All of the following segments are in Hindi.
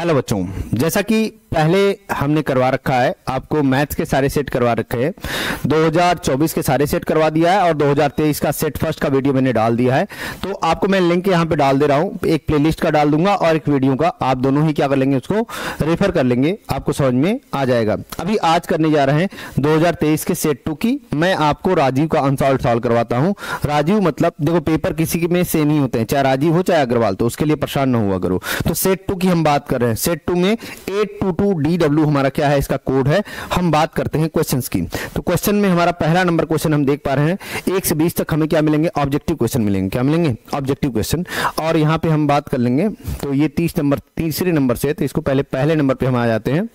हेलो बच्चों, जैसा कि पहले हमने करवा रखा है, आपको मैथ्स के सारे सेट करवा रखे हैं। 2024 के सारे सेट करवा दिया है और 2023 का सेट फर्स्ट का वीडियो मैंने डाल दिया है। तो आपको मैं लिंक यहाँ पे डाल दे रहा हूँ, एक प्लेलिस्ट का डाल दूंगा और एक वीडियो का। आप दोनों ही क्या कर लेंगे, उसको रेफर कर लेंगे, आपको समझ में आ जाएगा। अभी आज करने जा रहे हैं 2023 के सेट 2 की। मैं आपको राजीव का अनसॉल्व सॉल्व करवाता हूँ। राजीव मतलब देखो, पेपर किसी में सेम ही होते हैं, चाहे राजीव हो चाहे अग्रवाल, तो उसके लिए परेशान न हुआ करो। तो सेट 2 की हम बात कर रहे हैं। सेट 2 में 822DW हमारा क्या है, इसका कोड है। हम बात करते हैं क्वेश्चंस की। तो क्वेश्चन में हमारा पहला नंबर क्वेश्चन हम देख पा रहे हैं, 1 से 20 तक हमें क्या मिलेंगे, ऑब्जेक्टिव क्वेश्चन मिलेंगे। क्या मिलेंगे, ऑब्जेक्टिव क्वेश्चन। और यहाँ पे हम बात कर लेंगे, तो ये 30 नंबर तीसरे नंबर से, तो इसको पहले नंबर पे हम आ जाते हैं।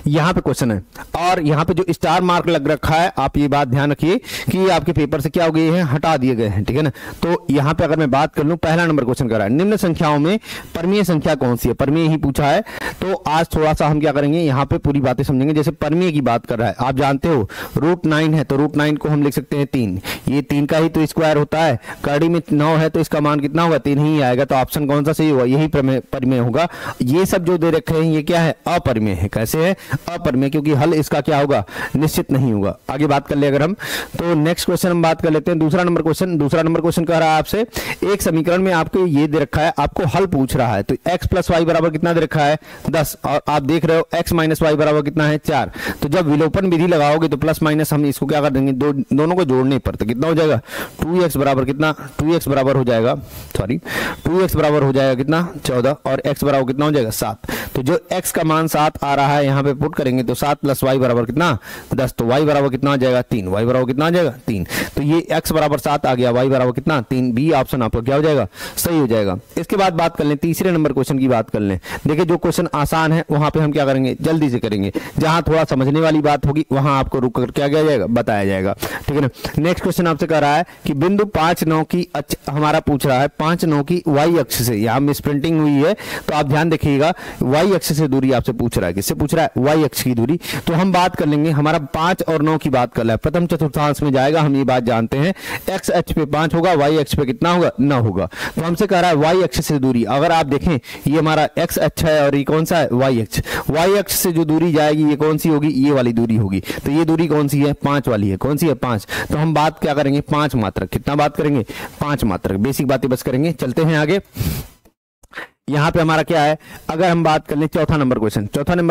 यहां पे क्वेश्चन है और यहां पे जो स्टार मार्क लग रखा है, आप ये बात ध्यान रखिए कि ये आपके पेपर से क्या हो गए हैं, हटा दिए गए हैं, ठीक है ना। तो यहां पे अगर मैं बात कर लूं, पहला नंबर क्वेश्चन कर रहा है, निम्न संख्याओं में परमीय संख्या कौन सी है। परमीय ही पूछा है, तो आज थोड़ा सा हम क्या करेंगे, यहां पे पूरी बातें समझेंगे। जैसे परमीय की बात कर रहा है, आप जानते हो √9 है, तो √9 को हम लिख सकते हैं 3। ये 3 का ही तो स्क्वायर होता है। कड़ी में 9 है, तो इसका मान कितना होगा, 3 ही आएगा। तो ऑप्शन कौन सा सही होगा, यही परमीय होगा। ये सब जो दे रखे हैं, ये क्या है, अपरमेय है। कैसे है, अपरमेय, क्योंकि हल इसका क्या होगा, निश्चित नहीं होगा। आगे बात कर ले अगर हम, तो नेक्स्ट क्वेश्चन हम बात कर लेते हैं, दूसरा नंबर क्वेश्चन कह रहा है आपसे, एक समीकरण में आपको ये दे रखा है, आपको हल पूछ रहा है। तो x + y बराबर कितना दे रखा है, 10, और आप देख रहे हो x - y बराबर कितना है, 4। तो जब विलोपन विधि लगाओगे तो प्लस माइनस हम इसको क्या कर देंगे, दोनों को जोड़ने पर, तो कितना हो जाएगा, 2x बराबर कितना, 2x बराबर हो जाएगा, सॉरी 2x बराबर हो जाएगा कितना, 14, और x बराबर कितना हो जाएगा, 7। तो जो x का मान 7 आ रहा है, यहाँ पे पुट करेंगे तो 7 + y बराबर कितना, 10। तो y बराबर कितना आ जाएगा, 3। y बराबर कितना आ जाएगा, 3। तो ये x बराबर 7 आ गया, y बराबर कितना, 3। बी ऑप्शन आपका क्या हो जाएगा, सही हो जाएगा। इसके बाद बात कर लें, तीसरे नंबर क्वेश्चन की बात कर लें। देखिए, जो क्वेश्चन आसान है वहां पे हम क्या करेंगे, जल्दी से करेंगे। जहां थोड़ा समझने वाली बात होगी वहां आपको रुक कर क्या किया जाएगा, बताया जाएगा, ठीक है ना। नेक्स्ट क्वेश्चन आपसे कह रहा है कि बिंदु 5,9 की हमारा पूछ रहा है 5,9 की y अक्ष से, यहाँ मिस प्रिंटिंग हुई है तो आप ध्यान देखिएगा, y अक्ष से दूरी आपसे पूछ रहा है। किससे पूछ रहा है, y अक्ष की दूरी। तो हम बात कर लेंगे, हमारा 5 और 9 की बात कर रहा है, प्रथम चतुर्थांश में जाएगा, हम ये बात जानते हैं। x अक्ष पे 5 होगा, y अक्ष पे कितना होगा, 9 होगा। तो हमसे कह रहा है y अक्ष से दूरी। अगर आप देखें, ये हमारा x अक्ष है और ये कौन सा है, y अक्ष। y अक्ष से जो दूरी जाएगी ये कौन सी होगी, ये वाली दूरी होगी। तो ये दूरी कौन सी है, 5 वाली है। कौन सी है, 5। तो हम बात क्या करेंगे, 5 मात्रक। कितना बात करेंगे, 5 मात्रक। बेसिक बातें बस करेंगे, चलते हैं आगे। यहाँ पे हमारा क्या है, अगर हम बात कर लें चौथा नंबर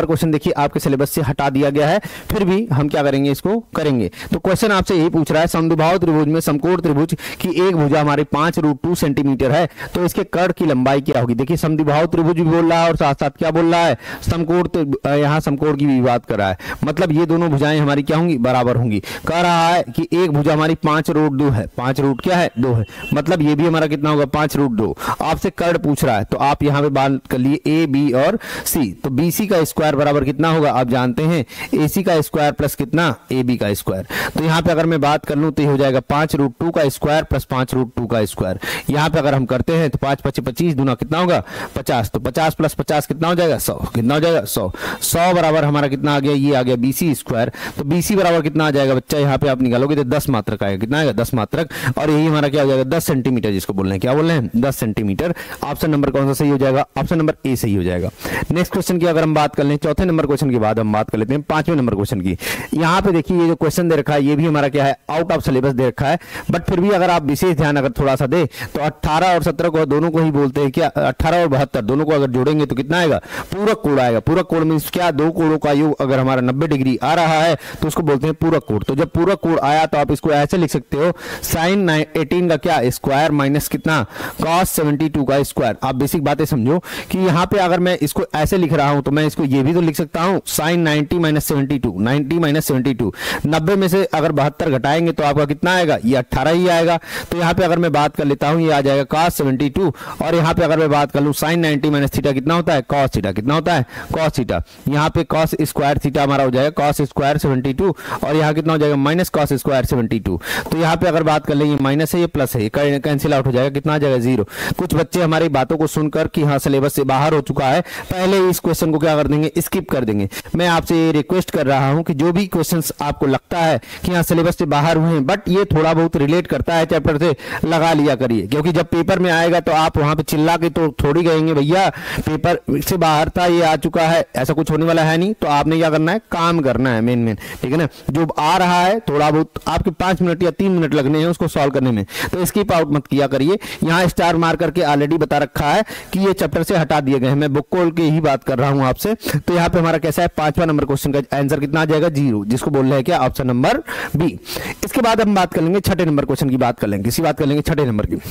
क्वेश्चन देखिए आपके सिलेबस से हटा दिया गया है, फिर भी हम क्या करेंगे, इसको करेंगे। तो क्वेश्चन आपसे यही पूछ रहा है, समद्विबाहु त्रिभुज में समकोण त्रिभुज की एक भुजा हमारी 5√2 सेंटीमीटर है, तो इसके कर्ण की लंबाई क्या होगी। देखिए, समद्विबाहु त्रिभुज भी बोल रहा है और साथ साथ क्या बोल रहा है, समकोण। तो यहाँ समकोण की भी बात कर रहा है, मतलब ये दोनों भुजाएं हमारी क्या होंगी, बराबर होंगी। कह रहा है कि एक भुजा हमारी 5√2 है, 5 क्या है, 2 है, मतलब ये भी हमारा कितना होगा, 5√2। आपसे कर्ण पूछ रहा है, तो आप यहाँ पे बात कर लिए ए, बी और सी। तो BC का स्क्वायर बराबर कितना होगा, आप जानते हैं AC का स्क्वायर प्लस कितना, AB का स्क्वायर। तो यहाँ पे अगर मैं बात कर लूं तो ये हो जाएगा 5√2 का स्क्वायर प्लस 5√2 का स्क्वायर। यहाँ पे अगर हम करते हैं तो 5 × 5 = 25, दूना कितना होगा, 50। तो 50 + 50 कितना हो जाएगा, 100। कितना हो जाएगा, 100। 100 बराबर हमारा कितना आ गया, ये आ गया BC स्क्वायर। तो BC बराबर कितना आ जाएगा बच्चा, यहाँ पे आप निकालोगे तो 10 मात्रक आएगा। कितना आएगा, 10 मात्रक। और यही हमारा क्या हो जाएगा, 10 सेंटीमीटर, जिसको बोल रहे हैं, क्या बोल रहे हैं, 10 सेंटीमीटर। ऑप्शन नंबर कौन सा सही हो जाएगा, ऑप्शन नंबर ए सही हो जाएगा। नेक्स्ट क्वेश्चन की अगर हम बात कर लें, चौथे नंबर क्वेश्चन के बाद हम बात कर लेते हैं 5वें नंबर क्वेश्चन की। यहाँ पे देखिए, ये जो क्वेश्चन दे रखा है, ये भी हमारा क्या है, आउट ऑफ सिलेबस दे रखा है, बट फिर भी अगर आप विशेष ध्यान अगर थोड़ा सा दे, तो 18 और 17 को दोनों को ही बोलते हैं क्या, 18 और 72 दोनों को अगर जोड़ेंगे तो कितना आएगा, पूरक कोण आएगा। पूरक कोण मींस क्या, दो कोणों का योग अगर हमारा 90 डिग्री आ रहा है तो उसको बोलते हैं पूरक कोण। तो जब पूरक कोण आया तो आप इसको ऐसे लिख सकते हो, sin 18 का क्या, स्क्वायर माइनस कितना, cos 72 का स्क्वायर। आप बेसिक बातें समझो कि यहाँ पे अगर मैं इसको ऐसे लिख रहा हूं तो मैं इसको ये भी तो लिख सकता हूं, sin 90 - 72, 90 - 72। 90 में से अगर 72 घटाएंगे तो आपका कितना आएगा, ये 18 ही आएगा। तो यहाँ पे अगर मैं बात कर लेता हूं, ये आ जाएगा cos 72। और यहाँ पे अगर मैं बात कर लूं, sin 90 - थीटा कितना होता है, cos थीटा। कितना होता है, cos थीटा। यहाँ पे cos स्क्वायर थीटा हमारा हो जाएगा cos स्क्वायर 72, और यहाँ कितना हो जाएगा, माइनस cos स्क्वायर 72। तो यहाँ पे अगर बात कर ले, ये माइनस है, ये प्लस है, ये कैंसिल आउट हो जाएगा। कितना आ जाएगा, 0। कुछ बच्चे हमारी बातों को सुनकर कि हाँ सिलेबस से बाहर हो चुका है, पहले इस क्वेश्चन को क्या कर देंगे, स्किप कर देंगे। मैं आपसे रिक्वेस्ट कर रहा हूं कि जो भी क्वेश्चंस आपको लगता है कि हाँ सिलेबस से बाहर हुए हैं बट ये थोड़ा बहुत रिलेट करता है चैप्टर से, लगा लिया करिए, क्योंकि जब पेपर में आएगा तो आप वहां पे चिल्ला के तो थोड़ी कहेंगे भैया पेपर से बाहर था, ये आ चुका है, ऐसा कुछ होने वाला है नहीं। तो आपने क्या करना है, काम करना है मेन, ठीक है ना। जो आ रहा है थोड़ा बहुत आपके 5 मिनट या 3 मिनट लगने हैं उसको सॉल्व करने में, तो स्किप आउट मत किया करिए। यहाँ स्टार मार करके ऑलरेडी बता रखा है कि ये चैप्टर से हटा दिए गए हैं, मैं बुक खोल के ही बात कर रहा हूं आपसे। तो यहाँ पे हमारा कैसा है, 5वां नंबर क्वेश्चन का आंसर कितना आ जाएगा, 0, जिसको बोल रहे हैं क्या, ऑप्शन नंबर बी। इसके बाद हम बात कर लेंगे 6ठे नंबर क्वेश्चन की, बात कर लेंगे, किसी बात कर लेंगे 6ठे नंबर की।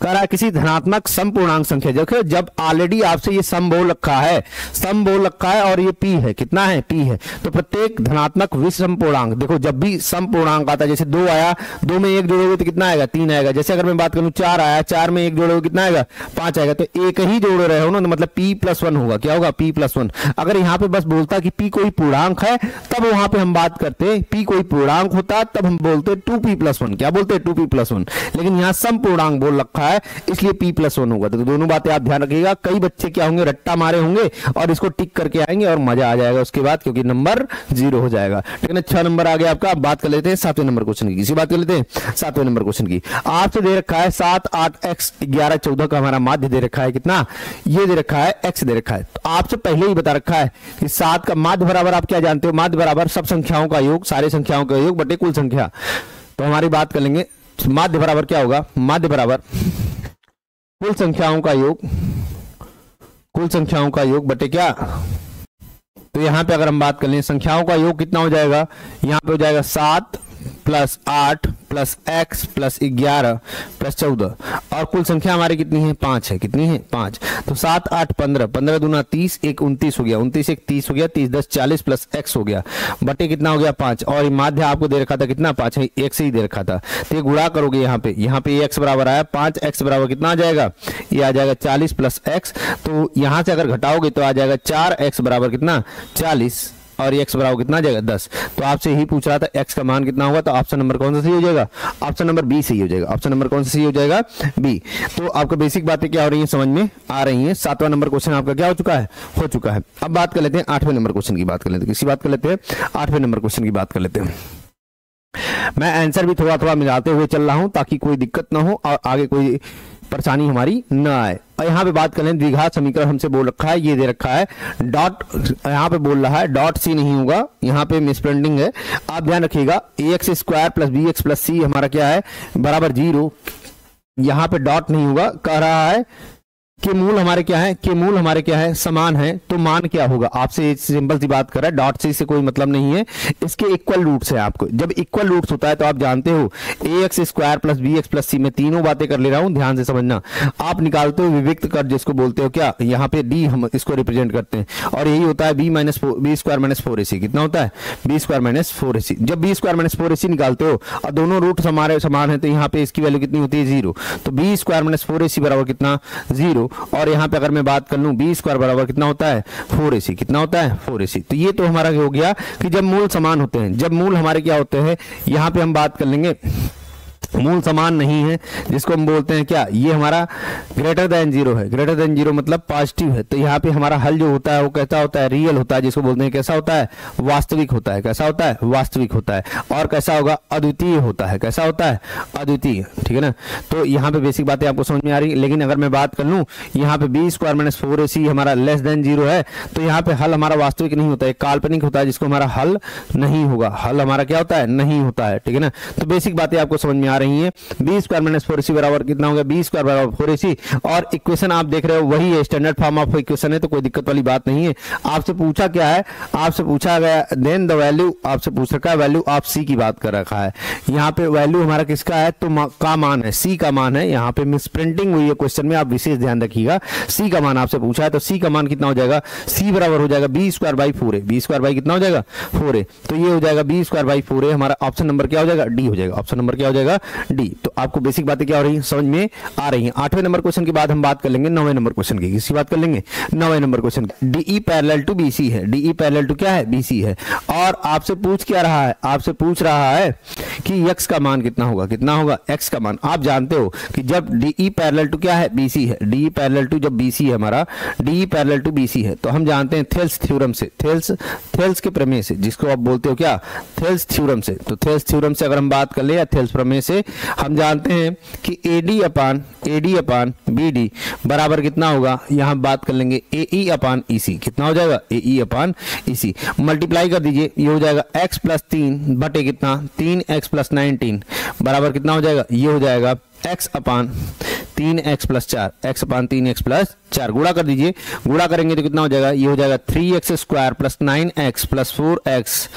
कह रहा है किसी धनात्मक समपूर्णांक संख्या, देखो जब ऑलरेडी आपसे ये सम बोल रखा है और ये p है, कितना है, p है, तो प्रत्येक धनात्मक विषम पूर्णांक, देखो जब भी सम पूर्णांक आता है, जैसे 2 आया, 2 में 1 जोड़ोगे तो कितना आएगा, 3 आएगा। जैसे अगर मैं बात करूं 4 आया, 4 में 1 जोड़ोगे कितना आएगा, 5 आएगा। तो एक ही जोड़ रहे हो ना, तो मतलब p+1 होगा, क्या होगा, p+1। अगर यहाँ पे बस बोलता कि p कोई पूर्णांक है तब वहां पे हम बात करते, p कोई पूर्णांक होता तब हम बोलते 2p+1, क्या बोलते 2p+1, लेकिन यहाँ सम पूर्णांक बोल रखा है इसलिए p+1 होगा। तो दोनों बातें आप ध्यान रखिएगा। कई बच्चे क्या होंगे, रट्टा मारे होंगे और इसको टिक करके आएंगे और मजा आ जाएगा उसके बाद, क्योंकि नंबर 0 हो जाएगा। ठीक है ना, 6 नंबर आ गया आपका। अब बात कर लेते हैं 7वें नंबर क्वेश्चन की, किसी बात कर लेते हैं 7वें नंबर क्वेश्चन की। आपसे दे रखा है 7, 8, x 11, 14 का हमारा माध्य दे रखा है, कितना, ये दे रखा है x दे रखा है। तो आपसे पहले ही बता रखा है कि 7 का माध्य बराबर, आप क्या जानते हो, माध्य बराबर सब संख्याओं का योग, सारे संख्याओं का योग बटे कुल संख्या। तो हमारी बात कर लेंगे माध्य बराबर क्या होगा, माध्य बराबर कुल संख्याओं का योग, कुल संख्याओं का योग बटे क्या। तो यहां पे अगर हम बात कर लें संख्याओं का योग कितना हो जाएगा, यहां पे हो जाएगा 7 + 8 + x + 11 + 14 और कुल संख्या हमारी कितनी है, 5 है, कितनी है, 5। तो 7, 8, 15, 15 दूना 30, 1 29 हो गया, 29 1 30 हो गया, 30 10 40 + x हो गया बटे कितना हो गया, 5। और माध्य आपको दे रखा था कितना, 5 है, 1 से ही दे रखा था। तो ये गुणा करोगे यहाँ पे x बराबर आया 5, x बराबर कितना आ जाएगा, ये आ जाएगा 40 + x। तो यहां से अगर घटाओगे तो आ जाएगा 4x बराबर कितना, 40 और x बराबर कितना आ जाएगा, 10। तो आपसे यही पूछ रहा था x का मान कितना होगा, तो ऑप्शन नंबर कौन सा सही हो जाएगा, ऑप्शन नंबर बी सही हो जाएगा। ऑप्शन नंबर कौन सा सही हो जाएगा, बी। तो आपको बेसिक बातें क्या हो रही हैं, समझ में आ रही हैं। 7वां नंबर क्वेश्चन आपका क्या हो चुका है, हो चुका है। अब बात कर लेते हैं 8वें नंबर क्वेश्चन की, बात कर लेते हैं, किसी बात कर लेते हैं 8वें नंबर क्वेश्चन की बात कर लेते हैं। मैं आंसर भी थोड़ा थोड़ा मिलाते हुए चल रहा हूं ताकि कोई दिक्कत ना हो और आगे कोई परेशानी हमारी न आए। और यहाँ पे बात करें द्विघात समीकरण हमसे बोल रखा है, ये दे रखा है डॉट, यहाँ पे बोल रहा है डॉट सी नहीं होगा, यहाँ पे मिसप्रिंटिंग है, आप ध्यान रखिएगा। ax² + bx + c हमारा क्या है, बराबर 0, यहाँ पे डॉट नहीं होगा। कह रहा है के मूल हमारे क्या है, के मूल हमारे क्या है, समान है, तो मान क्या होगा। आपसे सिंपल सी बात कर रहा है, डॉट से कोई मतलब नहीं है, इसके इक्वल रूट्स है। आपको जब इक्वल रूट्स होता है तो आप जानते हो ax² + bx + c, में तीनों बातें कर ले रहा हूं, ध्यान से समझना। आप निकालते हो विविक्त कर, जिसको बोलते हो क्या, यहाँ पे d हम इसको रिप्रेजेंट करते हैं, और यही होता है b² - 4ac, कितना होता है, b² - 4ac। जब b² - 4ac निकालते हो और दोनों रूट्स हमारे समान है तो यहाँ पे इसकी वैल्यू कितनी होती है, 0। तो b² - 4ac बराबर कितना, 0। और यहां पे अगर मैं बात कर लूं b² बराबर कितना होता है, 4ac, कितना होता है, 4ac। तो ये तो हमारा हो गया कि जब मूल समान होते हैं, जब मूल हमारे क्या होते हैं, यहां पे हम बात कर लेंगे मूल समान नहीं है, जिसको हम बोलते हैं क्या, ये हमारा >0 है। >0 मतलब पॉजिटिव है। तो यहाँ पे हमारा हल जो होता है वो कैसा होता है, रियल होता है, जिसको बोलते हैं कैसा होता है, वास्तविक होता है। कैसा होता है, वास्तविक होता है। और कैसा होगा, अद्वितीय होता है। कैसा होता है, अद्वितीय, ठीक है ना। तो यहाँ पे बेसिक बातें आपको समझ में आ रही है। लेकिन अगर मैं बात कर लूँ यहाँ पे b² - 4ac हमारा <0 है, तो यहाँ पे हल हमारा वास्तविक नहीं होता है, काल्पनिक होता है, जिसको हमारा हल नहीं होगा। हल हमारा क्या होता है, नहीं होता है, ठीक है ना। तो बेसिक बातें आपको समझ में आ रही है। b² - 4ac बराबर कितना होगा, b² बराबर 4ac। और इक्वेशन आप देख रहे हो वही है, स्टैंडर्ड फॉर्म ऑफ इक्वेशन है, तो कोई दिक्कत वाली बात नहीं है। आपसे पूछा क्या है, आपसे पूछा गया देन द वैल्यू, आपसे पूछ रखा है वैल्यू ऑफ c की बात कर रखा है। यहाँ पे वैल्यू हमारा किसका है, तो का मान है, c का मान है। यहाँ पे मिस प्रिंटिंग हुई है क्वेश्चन में, आप विशेष ध्यान रखिएगा। c का मान आपसे पूछा है, तो c का मान कितना हो जाएगा, c बराबर हो जाएगा b² / 4a। b² कितना हो जाएगा, 4a। तो ये हो जाएगा b² / 4a, हमारा ऑप्शन नंबर क्या हो जाएगा, डी हो जाएगा। ऑप्शन नंबर क्या हो जाएगा, डी। तो आपको बेसिक बातें क्या हो रही है, समझ में आ रही हैं। 8वें नंबर क्वेश्चन के बाद हम बात कर लेंगे 9वें नंबर क्वेश्चन की। किसकी बात कर लेंगे, 9वें number question. DE parallel to BC है, डीई पैरेलल टू क्या है, बीसी है। और आपसे पूछ क्या रहा है, आपसे पूछ रहा है कि x का मान कितना होगा, कितना होगा x का मान। आप जानते हो कि जब डीई पैरेलल टू क्या है, बीसी है, डीई पैरेलल टू जब बीसी है हमारा, डीई पैरेलल टू बीसी है, तो हम जानते हैं थेल्स थ्योरम से, थेल्स के प्रमेय से, जिसको आप बोलते हो क्या, थेल्स थ्योरम से। तो थेल्स थ्योरम से अगर हम बात कर ले या थेल्स प्रमेय से, हम जानते हैं कि एडी अपान बीडी बराबर कितना होगा, यहां बात कर लेंगे एई अपान ईसी। कितना हो जाएगा, एई अपान ईसी। मल्टीप्लाई कर दीजिए, ये हो जाएगा x प्लस 3 बटे कितना, 3x प्लस 19 बराबर कितना हो जाएगा, ये हो जाएगा x अपान 3x प्लस 4, x अपान 3x प्लस 4। गुणा कर दीजिए, गुणा करेंगे तो कितना हो जाएगा, ये हो जाएगा 3x square plus 9x plus 4x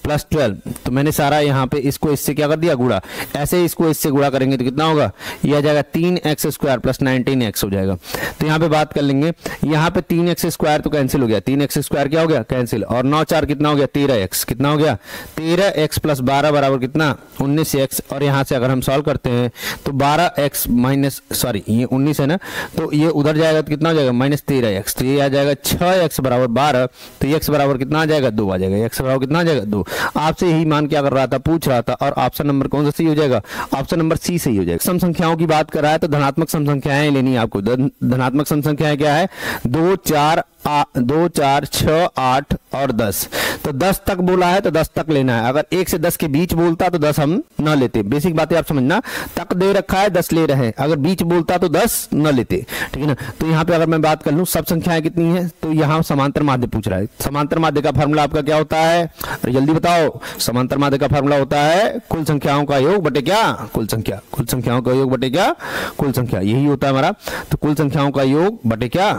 plus 12। तो मैंने सारा यहाँ पे इसको इससे क्या कर दिया, गुणा। ऐसे इसको इससे गुणा करेंगे तो कितना होगा, ये आ जाएगा 3x स्क्वायर प्लस 19x हो जाएगा। तो यहाँ पे बात कर लेंगे, यहाँ पे 3x स्क्वायर तो कैंसिल हो गया, 3x स्क्वायर क्या हो गया, कैंसिल। और 9 4 कितना हो गया, 13x। कितना हो गया, 13x प्लस 12 बराबर कितना, 19x। और यहाँ से अगर हम सॉल्व करते हैं तो 12x माइनस, सॉरी ये 19 है ना, तो ये उधर जाएगा तो कितना हो जाएगा, माइनस 13x। तो ये आ जाएगा 6x बराबर 12। तो x बराबर कितना आ जाएगा, 2 आ जाएगा। x बराबर कितना आ जाएगा, 2। आपसे यही मान क्या कर रहा था, पूछ रहा था। और ऑप्शन नंबर कौन सा सही हो जाएगा, ऑप्शन नंबर सी सही हो जाएगा। सम संख्याओं की बात कर रहा है तो धनात्मक सम संख्याएं लेनी है आपको। धनात्मक सम संख्याएं क्या है, 2 4 6 8 और 10। तो 10 तक बोला है तो 10 तक लेना है। अगर 1 से 10 के बीच बोलता तो 10 हम न लेते। बेसिक बातें आप समझना, तक दे रखा है 10 ले रहे हैं, अगर बीच बोलता तो 10 न लेते, ठीक है ना। तो यहाँ पे अगर मैं बात कर लूं सब संख्याएं कितनी है, तो यहाँ समांतर माध्य पूछ रहा है। समांतर माध्य का फार्मूला आपका क्या होता है, जल्दी बताओ। समांतर माध्य का फार्मूला होता है कुल संख्याओं का योग बटे क्या, कुल संख्या। कुल संख्याओं का योग बटे क्या, कुल संख्या, यही होता है हमारा। तो कुल संख्याओं का योग बटे क्या,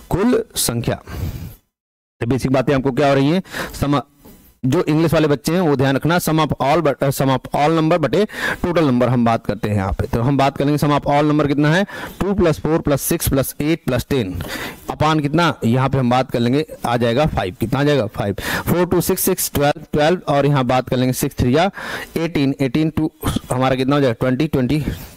कुल संख्या। तो बेसिक बातें हमको क्या हो रही हैं, जो इंग्लिश वाले बच्चे हैं वो ध्यान रखना, सम ऑफ ऑल नंबर बटे टोटल नंबर हम बात करते हैं यहाँ पे। तो हम बात करेंगे सम ऑफ ऑल नंबर कितना है, 2 + 4 + 6 + 8 + 10 अपान कितना, यहाँ पे हम बात कर लेंगे आ जाएगा 5। कितना आ जाएगा 5। 4 2 6 6 12 और यहाँ बात कर लेंगे 6 3 18 2 हमारा कितना हो जाएगा 20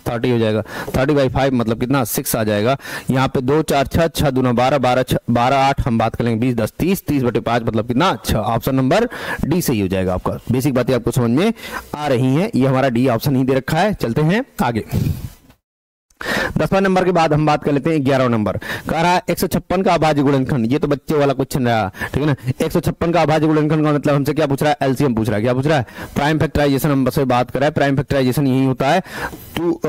30 हो जाएगा। 30/5 मतलब कितना 6 आ जाएगा। यहाँ पे 2 4 6 6 दूना 12 12 8 हम बात कर लेंगे 20 10 30 30/5 मतलब कितना 6। ऑप्शन नंबर डी सही हो जाएगा आपका। बेसिक बातें आपको समझ में आ रही हैं, ये हमारा डी ऑप्शन ही दे रखा है। चलते हैं आगे। 10वां नंबर के बाद हम बात कर लेते हैं 11वां नंबर। कह रहा है 156 का अभाज्य गुणनखंड। ये तो बच्चे वाला क्वेश्चन रहा, ठीक है ना। 156 का अभाज्य गुणनखंड का मतलब हमसे क्या पूछ रहा है, एलसीएम पूछ रहा है। क्या पूछ रहा है, प्राइम फैक्टराइजेशन। हम बस बात कर रहे हैं, प्राइम फैक्टराइजेशन यही होता है। तो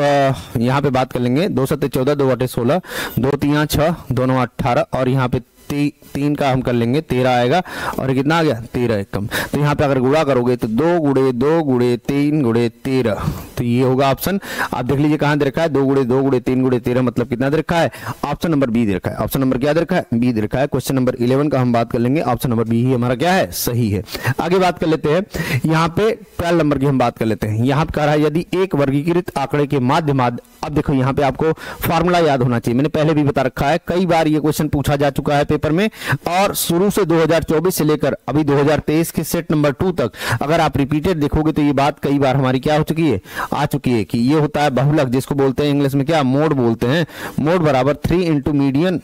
यहाँ पे बात कर लेंगे 2 7 14 2 8 16 2 3 6 2 9 18 और यहाँ पे 3 का हम कर लेंगे 13 आएगा और कितना आ गया 13 कम। तो यहाँ पे अगर गुणा करोगे तो 2 × 2 × 3 × 13 तो ये होगा ऑप्शन। आप देख लीजिए कहाँ दे रखा है 2 × 2 × 3 × 13 मतलब कितना दे रखा है, ऑप्शन नंबर बी दे रखा है। ऑप्शन नंबर क्या दे रखा है, बी दे रखा है। क्वेश्चन नंबर 11 का हम बात कर लेंगे, ऑप्शन नंबर बी ही हमारा क्या है, सही है। आगे बात कर लेते हैं, यहाँ पे 12 नंबर की हम बात कर लेते हैं। यहाँ पे कह रहा है यदि एक वर्गीकृत आंकड़े के माध्य। अब देखो यहाँ पे आपको फार्मूला याद होना चाहिए, मैंने पहले भी बता रखा है, कई बार ये क्वेश्चन पूछा जा चुका है पेपर में। और शुरू से 2024 से लेकर अभी 2023 के सेट नंबर 2 तक अगर आप रिपीटेड देखोगे तो ये बात कई बार हमारी क्या हो चुकी है, आ चुकी है कि ये होता है बहुलक, जिसको बोलते हैं इंग्लिश में क्या, मोड बोलते हैं। मोड बराबर 3 × मीडियन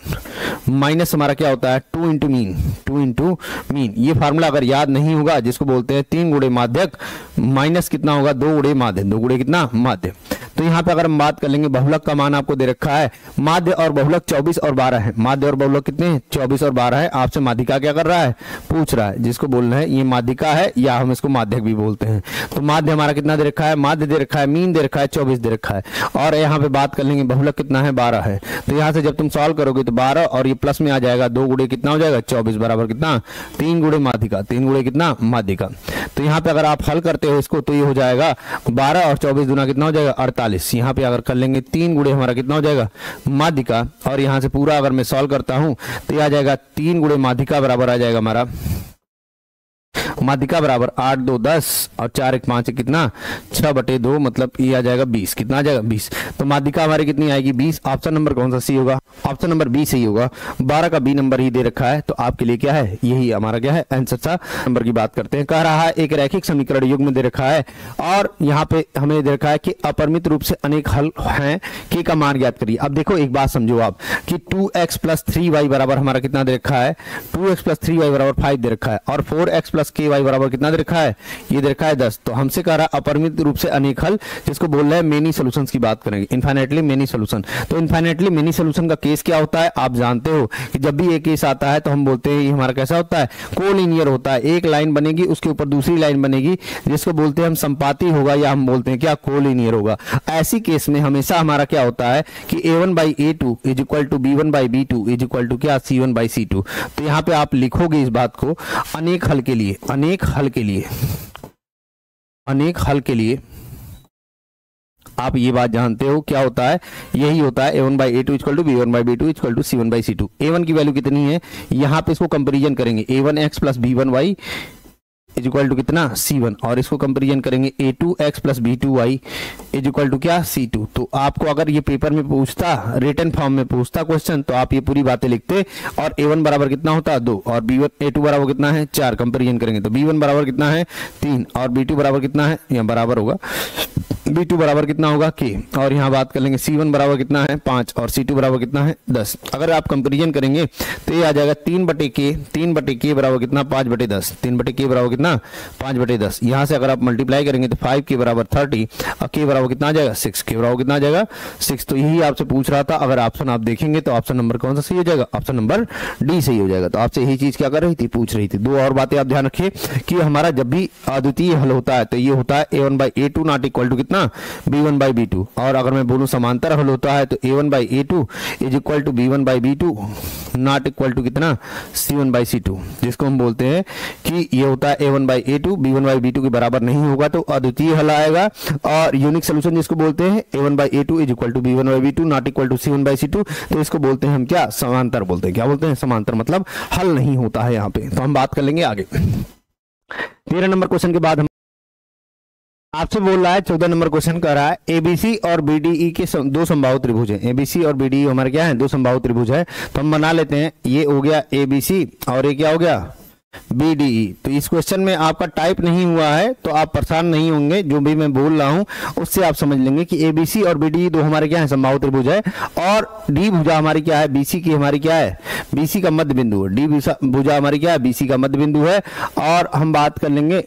माइनस हमारा क्या होता है 2 × मीन, 2 × मीन। ये फार्मूला अगर याद नहीं होगा, जिसको बोलते हैं 3 × माध्यक माइनस कितना होगा 2 × माध्य, 2 × कितना माध्य। तो यहाँ पे अगर हम बात कर लेंगे बहुलक का मान आपको दे रखा है, माध्य और बहुलक 24 और 12 है। माध्य और बहुलक कितने हैं 24 और 12 है। आपसे माध्यिका क्या कर रहा है, पूछ रहा है, जिसको बोलना है ये माध्यिका है या हम इसको माध्यक भी बोलते हैं। तो माध्य हमारा कितना दे रखा है, माध्य दे रखा है, मीन दे रखा है 24 दे रखा है। और यहाँ पे बात कर लेंगे बहुलक कितना है 12 है। तो यहाँ से जब तुम सॉल्व करोगे तो 12 और ये प्लस में आ जाएगा 2 × कितना हो जाएगा 24 बराबर कितना 3 × माध्यिका, 3 × कितना माध्यिका। तो यहाँ पे अगर आप हल करते हो इसको तो ये हो जाएगा 12 और 24 दूना कितना हो जाएगा 48। यहाँ पे अगर कर लेंगे 3 × हमारा कितना हो जाएगा माध्यिका, और यहाँ से पूरा अगर मैं सॉल्व करता हूँ तो ये आ जाएगा 3 × माध्यिका बराबर आ जाएगा हमारा माध्यिका बराबर 8 2 10 और 4 1 5 कितना 6/2, मतलब ये आ जाएगा 20। कितना आ जाएगा 20। तो माध्यिका हमारी कितनी आएगी 20। ऑप्शन नंबर कौन सा सही होगा, ऑप्शन नंबर बी सही होगा। 12 का बी नंबर ही दे रखा है, तो आपके लिए क्या है, यही हमारा क्या है आंसर था। नंबर की बात करते हैं, कह रहा है एक रैखिक समीकरण युग्म दे रखा है और यहाँ पे हमें दे रखा है कि अपरिमित रूप से अनेक हल हैं, के का मान ज्ञात करिए। अब देखो एक बात समझो आप कि 2x + 3y बराबर हमारा कितना दे रखा है, 2x + 3y बराबर 5 दे रखा है और 4x + ky बराबर कितना दे रखा है, ये दे रखा है 10। तो हमसे कह रहा है अपरिमित रूप से अनेक हल, जिसको बोल रहे हैं मेनी सॉल्यूशंस की बात करेंगे, इनफाइनाइटली मेनी सॉल्यूशन। तो इनफाइनाइटली मेनी सॉल्यूशन का केस क्या होता है, आप जानते हो कि जब भी एक केस आता है तो हम बोलते हैं ये हमारा कैसा होता है, कोलिनियर होता है। एक लाइन बनेगी, उसके ऊपर दूसरी लाइन बनेगी, जिसको बोलते हैं हम संपाती होगा या हम बोलते हैं क्या कोलिनियर होगा। ऐसी केस में हमेशा हमारा क्या होता है कि a1/a2 = b1/b2 = क्या c1/c2। तो यहाँ पे आप लिखोगे इस बात को अनेक हल के लिए, अनेक हल के लिए, अनेक हल के लिए आप ये बात जानते हो क्या होता है, यही होता है a1/a2 = b1/b2 = c1/c2। a1 की वैल्यू कितनी है, यहाँ पे इसको कंपेरिजन करेंगे a1x + b1y = कितना c1 और इसको कंपेरिजन करेंगे a2x + b2y = क्या c2। तो आपको अगर ये पेपर में पूछता, रिटन फॉर्म में पूछता क्वेश्चन, तो आप ये पूरी बातें लिखते और a1 बराबर कितना होता 2 और a2 बराबर कितना है 4, कंपेरिजन करेंगे तो b1 बराबर कितना है 3 और b2 बराबर कितना है, यहाँ बराबर होगा b2 बराबर कितना होगा k और यहाँ बात कर लेंगे c1 बराबर कितना है 5 और c2 बराबर कितना है 10। अगर आप कंपेरिजन करेंगे तो ये आ जाएगा 3/k बराबर कितना 5/10, 3/k बराबर कितना 5/10। यहाँ से अगर आप मल्टीप्लाई करेंगे तो 5k बराबर 30 और k बराबर कितना आ जाएगा 6, k बराबर कितना आ जाएगा 6। तो यही आपसे पूछ रहा था। अगर ऑप्शन आप देखेंगे तो ऑप्शन नंबर कौन सा सही हो जाएगा, ऑप्शन नंबर डी सही हो जाएगा। तो आपसे यही चीज क्या कर रही थी, पूछ रही थी। दो और बातें आप ध्यान रखिए कि हमारा जब भी अद्वितीय हल होता है तो ये होता है a1/a2 नॉट इक्वल टू कितना b1/b2, और अगर मैं बोलूं समांतर हल होता है तो a1/a2 = b1/b2 not equal to कितना c1/c2, जिसको हम बोलते हैं कि ये होता है a1/a2 b1/b2 के बराबर नहीं होगा तो अद्वितीय हल आएगा। और यूनिक सोल्यूशन जिसको बोलते हैं a1/a2 = b1/b2 not equal to c1/c2, तो इसको बोलते हैं हम क्या समांतर बोलते हैं। क्या बोलते हैं, समांतर, मतलब हल नहीं होता है यहाँ पे। तो हम बात कर लेंगे आगे। 13 नंबर क्वेश्चन के बाद हम आपसे बोल रहा है, 14 नंबर क्वेश्चन कर रहा है एबीसी और बीडीई के दो संभावित त्रिभुज हैं। एबीसी और बीडीई हमारे क्या है, दो संभावित त्रिभुज है। तो हम बना लेते हैं, ये हो गया एबीसी और ये क्या हो गया बीडीई। तो इस क्वेश्चन में आपका टाइप नहीं हुआ है तो आप परेशान नहीं होंगे, जो भी मैं बोल रहा हूं उससे आप समझ लेंगे कि एबीसी और बीडीई दो हमारे क्या है संभावित त्रिभुज है। और डी भुजा हमारी क्या है, बीसी की हमारी क्या है, बीसी का मध्य बिंदु है। डी भुजा हमारी क्या है, बीसी का मध्य बिंदु है। और हम बात कर लेंगे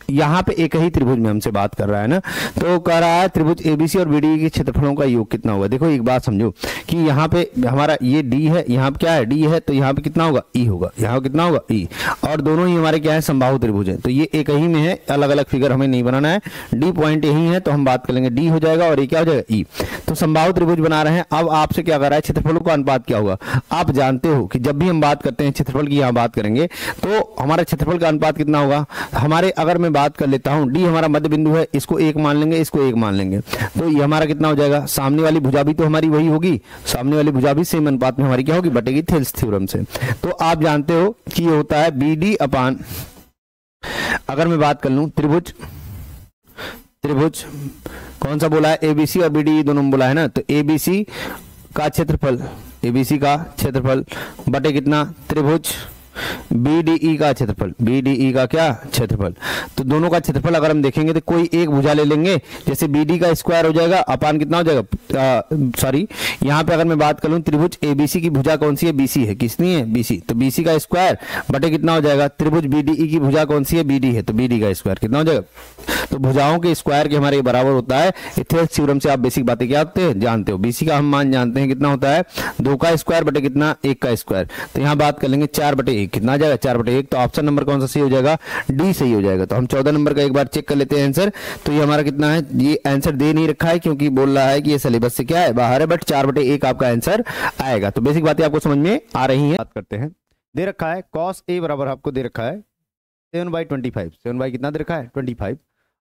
यहाँ पे एक ही त्रिभुज में हमसे बात कर रहा है ना, तो कह रहा है त्रिभुज एबीसी और बीडीई के क्षेत्रफलों का योग कितना होगा। देखो एक बात समझो कि यहाँ पे हमारा ये डी है, यहाँ पे क्या है डी है, तो यहाँ पे कितना होगा ई होगा, यहाँ कितना होगा ई, और दोनों ही हमारे क्या है संभावित त्रिभुज है। तो ये एक ही में है, अलग अलग फिगर हमें नहीं बनाना है, डी पॉइंट यही है तो हम बात कर लेंगे डी हो जाएगा और ये क्या हो जाएगा ई। तो संभावित त्रिभुज बना रहे हैं। अब आपसे क्या कर रहा है, क्षेत्रफलों का अनुपात क्या होगा। आप जानते हो कि जब भी हम बात करते हैं क्षेत्रफल की, यहाँ बात करेंगे तो हमारा क्षेत्रफल का अनुपात कितना होगा हमारे, अगर मैं बात कर लेता हूं डी हमारा मध्य बिंदु है, इसको 1 मान लेंगे, इसको 1 मान लेंगे, तो ये हमारा कितना हो जाएगा, सामने वाली भुजा भी तो हमारी वही होगी, सामने वाली भुजा भी सेम अनुपात में हमारी क्या होगी, बटेगी थेल्स थ्योरम से। तो आप जानते हो कि ये होता है बीडी अपान, अगर मैं बात कर लूं त्रिभुज, त्रिभुज कौन सा बोला है, एबीसी और बीडी दोनों बोला है ना, तो एबीसी का क्षेत्रफल, एबीसी का क्षेत्रफल बटे कितना त्रिभुज बीडीई का क्षेत्रफल, बीडीई का क्या क्षेत्रफल। तो दोनों का क्षेत्रफल अगर हम देखेंगे तो कोई एक भुजा ले लेंगे, जैसे बीडी का स्क्वायर हो जाएगा अपान कितना हो जाएगा, सॉरी यहाँ पे अगर मैं बात करूं त्रिभुज एबीसी की भुजा कौन सी है, बीसी है, किसनी है बीसी, तो बीसी का स्क्वायर बटे कितना हो जाएगा, त्रिभुज बीडीई की भुजा कौन सी है, बीडी है, तो बीडी का स्क्वायर कितना हो जाएगा। तो भुजाओं के स्क्वायर के हमारे बराबर होता है। थेल्स थ्योरम से आप बेसिक बातें क्या होते हैं जानते हो। बीसी का हम मान जानते हैं कितना होता है, 2 का स्क्वायर बटे कितना 1 का स्क्वायर। तो यहाँ बात कर लेंगे 4/1 कितना आ जाएगा, 4/1। तो ऑप्शन नंबर कौन सा सही हो जाएगा, डी सही हो जाएगा। तो हम 14 नंबर का एक बार चेक कर लेते हैं आंसर। तो ये हमारा कितना है, ये आंसर दे नहीं रखा है क्योंकि बोल रहा है कि ये सिलेबस से क्या है बाहर है, बट 4/1 आपका आंसर आएगा। तो बेसिक बातें आपको समझ में आ रही है। बात करते हैं, दे रखा है cos a बराबर आपको दे रखा है 7/25, 7 कितना दे रखा है 25,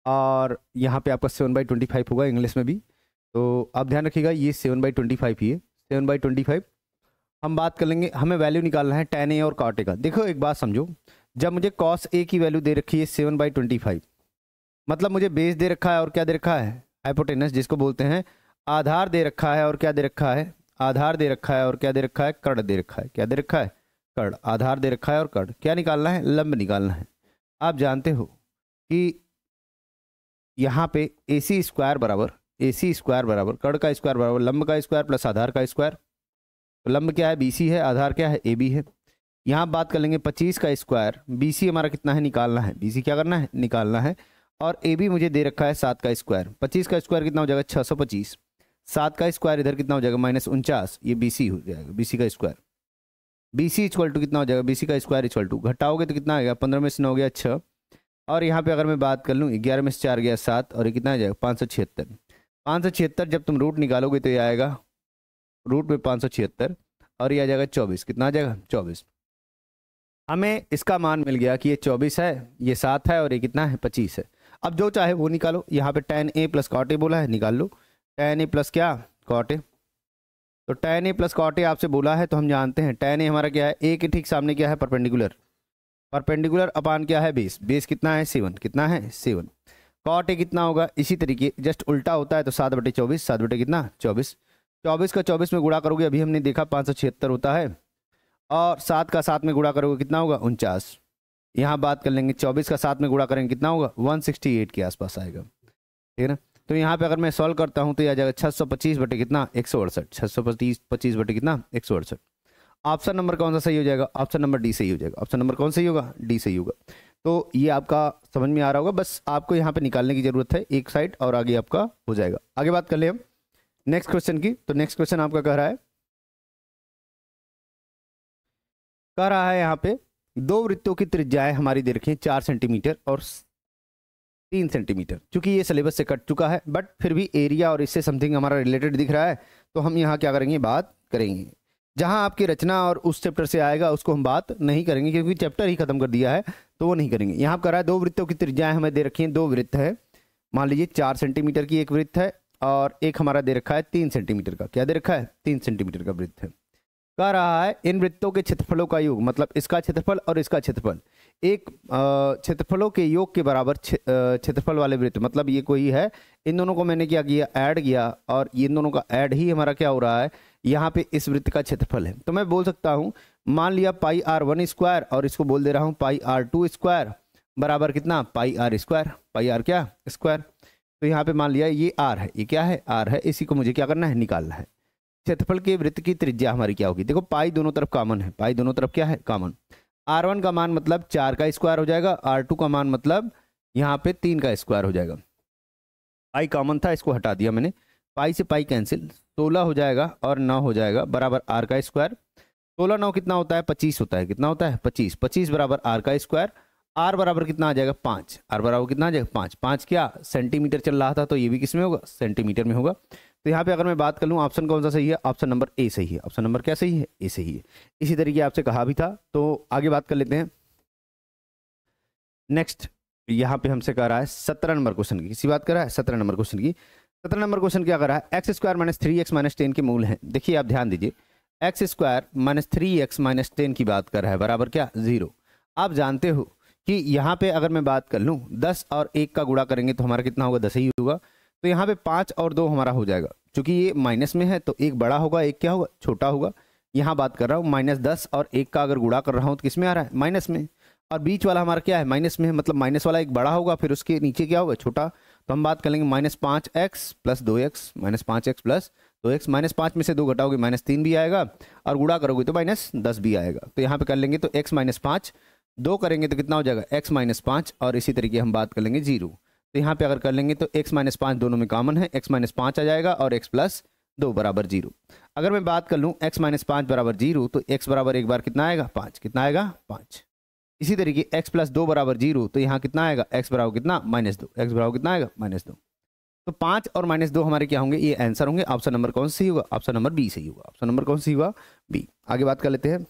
और यहाँ पे आपका 7/25 होगा इंग्लिश में भी। तो आप ध्यान रखिएगा ये 7/25 ही है, 7/25। हम बात कर लेंगे, हमें वैल्यू निकालना है tan a और cot a का। देखो एक बात समझो, जब मुझे cos A की वैल्यू दे रखी है 7/25, मतलब मुझे बेस दे रखा है और क्या दे रखा है, हाइपोटेनस जिसको बोलते हैं, आधार दे रखा है और क्या दे रखा है, आधार दे रखा है और क्या दे रखा है, कर्ण दे रखा है, क्या दे रखा है, कर्ण, आधार दे रखा है और कर्ण, क्या निकालना है, लंब निकालना है। आप जानते हो कि यहाँ पे AC स्क्वायर बराबर कर्ण का स्क्वायर बराबर लंब का स्क्वायर प्लस आधार का स्क्वायर। तो लंब क्या है, BC है, आधार क्या है, AB है। यहाँ बात कर लेंगे 25 का स्क्वायर, BC हमारा कितना है, निकालना है, BC क्या करना है, निकालना है, और AB मुझे दे रखा है 7 का स्क्वायर। 25 का स्क्वायर कितना हो जाएगा, 625, 7 का स्क्वायर इधर कितना हो जाएगा, -49, ये BC हो जाएगा, BC का स्क्वायर। BC इक्वल टू कितना हो जाएगा, BC का स्क्वायर इक्वल टू, घटाओगे तो कितना आएगा, 15 में से 9 हो गया 6, और यहाँ पे अगर मैं बात कर लूँ 11 में से 4 गया 7, और ये कितना आ जाएगा, 576। 576 जब तुम रूट निकालोगे तो ये आएगा रूट में 576, और ये आ जाएगा 24, कितना आ जाएगा, 24। हमें इसका मान मिल गया कि ये 24 है, ये 7 है, और ये कितना है, 25 है। अब जो चाहे वो निकालो, यहाँ पे tan A plus cot A बोला है, निकाल लो tan A प्लस क्या, cot A। तो tan A plus cot A आपसे बोला है, तो हम जानते हैं tan A हमारा क्या है, A के ठीक सामने क्या है, परपेंडिकुलर अपान क्या है, बेस, बेस कितना है, 7, कितना है, 7। cot A कितना होगा, इसी तरीके जस्ट उल्टा होता है, तो 7/24, 7 कितना, 24, 24 का 24 में गुणा करोगे, अभी हमने देखा 576 होता है, और 7 का 7 में गुणा करोगे कितना होगा, 49। यहाँ बात कर लेंगे 24 का 7 में गुणा करेंगे कितना होगा, 168 के आसपास आएगा, ठीक है ना। तो यहाँ पे अगर मैं सॉल्व करता हूँ तो यह आ जाएगा 625 बटे कितना, 168, 625 बटे कितना, 168। ऑप्शन नंबर कौन सा सही हो जाएगा, ऑप्शन नंबर डी सही हो जाएगा। ऑप्शन नंबर कौन सही होगा, डी सही होगा। तो ये आपका समझ में आ रहा होगा, बस आपको यहाँ पे निकालने की जरूरत है एक साइड, और आगे आपका हो जाएगा। आगे बात कर ले हम नेक्स्ट क्वेश्चन की। तो नेक्स्ट क्वेश्चन आपका कह रहा है यहाँ पे दो वृत्तों की त्रिज्याएं हमारी दे रखी है 4 सेंटीमीटर और 3 सेंटीमीटर। चूंकि ये सिलेबस से कट चुका है, बट फिर भी एरिया और इससे समथिंग हमारा रिलेटेड दिख रहा है, तो हम यहाँ क्या करेंगे, बात करेंगे। जहाँ आपकी रचना और उस चैप्टर से आएगा उसको हम बात नहीं करेंगे, क्योंकि चैप्टर ही खत्म कर दिया है, तो वो नहीं करेंगे। यहाँ कह रहा है दो वृत्तों की त्रिज्याएं हमें दे रखी हैं, दो वृत्त है, मान लीजिए 4 सेंटीमीटर की एक वृत्त है, और एक हमारा दे रखा है 3 सेंटीमीटर का। क्या दे रखा है, 3 सेंटीमीटर का वृत्त है। कह रहा है इन वृत्तों के क्षेत्रफलों का योग, मतलब इसका क्षेत्रफल और इसका क्षेत्रफल, एक क्षेत्रफलों के योग के बराबर क्षेत्रफल वाले वृत्त, मतलब ये कोई है, इन दोनों को मैंने क्या किया, ऐड किया, और इन दोनों का ऐड ही हमारा क्या हो रहा है, यहाँ पे इस वृत्त का क्षेत्रफल है। तो मैं बोल सकता हूँ, मान लिया πr1 स्क्वायर, और इसको बोल दे रहा हूँ πr2 स्क्वायर बराबर कितना, πr स्क्वायर, πr क्या, स्क्वायर। तो यहाँ पे मान लिया ये r है, ये क्या है, r है, इसी को मुझे क्या करना है, निकालना है। क्षेत्रफल के वृत्त की त्रिज्या हमारी क्या होगी, देखो पाई दोनों तरफ कॉमन है, पाई दोनों तरफ क्या है, कॉमन। r1 का मान मतलब 4 का स्क्वायर हो जाएगा, r2 का मान मतलब यहाँ पे 3 का स्क्वायर हो जाएगा। पाई कॉमन था, इसको हटा दिया मैंने, पाई से पाई कैंसिल, 16 हो जाएगा और 9 हो जाएगा बराबर r का स्क्वायर। 16 9 कितना होता है, 25 होता है, कितना होता है, 25, 25 बराबर r का स्क्वायर। r बराबर कितना आ जाएगा, 5, r बराबर कितना आ जाएगा, 5, 5 क्या सेंटीमीटर चल रहा था, तो ये भी किस में होगा, सेंटीमीटर में होगा। तो यहाँ पे अगर मैं बात कर लूँ ऑप्शन कौन सा सही है, ऑप्शन नंबर ए सही है। ऑप्शन नंबर क्या सही है, ए सही है। इसी तरीके आपसे कहा भी था, तो आगे बात कर लेते हैं। नेक्स्ट यहाँ पे हमसे कह रहा है 17 नंबर क्वेश्चन की, किसी बात कर रहा है 17 नंबर क्वेश्चन की। 17 नंबर क्वेश्चन क्या कर रहा है, x square minus 3x minus 10 के मूल हैं। देखिए आप ध्यान दीजिए, x square minus 3x minus 10 की बात कर रहा है, बराबर क्या, 0। आप जानते हो कि यहाँ पे अगर मैं बात कर लूँ 10 और 1 का गुणा करेंगे तो हमारा कितना होगा, 10 ही होगा। तो यहाँ पे 5 और 2 हमारा हो जाएगा, क्योंकि ये माइनस में है तो एक बड़ा होगा, एक क्या होगा, छोटा होगा। यहाँ बात कर रहा हूँ -10 और 1 का अगर गुणा कर रहा हूँ तो किस में आ रहा है, माइनस में, और बीच वाला हमारा क्या है, माइनस में है, मतलब माइनस वाला एक बड़ा होगा, फिर उसके नीचे क्या होगा, छोटा। तो हम बात कर लेंगे -5x plus 2x, -5x plus 2x, -5 में से 2 घटाओगे -3 भी आएगा, और गुणा करोगे तो -10 भी आएगा। तो यहाँ पे कर लेंगे तो x -5, 2 करेंगे तो कितना हो जाएगा, x -5, और इसी तरीके हम बात कर लेंगे 0। तो यहाँ पे अगर कर लेंगे तो x -5 दोनों में कॉमन है, x -5 आ जाएगा, और x + 2 बराबर 0। अगर मैं बात कर लूँ x -5 बराबर 0, तो x बराबर एक बार कितना आएगा, 5, कितना आएगा, 5। इसी तरीके x + 2 बराबर 0, तो यहाँ कितना आएगा, x बराबर कितना, -2, x बराबर कितना आएगा, -2। तो 5 और -2 हमारे क्या होंगे, ये आंसर होंगे। ऑप्शन नंबर कौन सा सही होगा, ऑप्शन नंबर बी सही होगा। ऑप्शन नंबर कौन सी होगा, बी। आगे बात कर लेते हैं।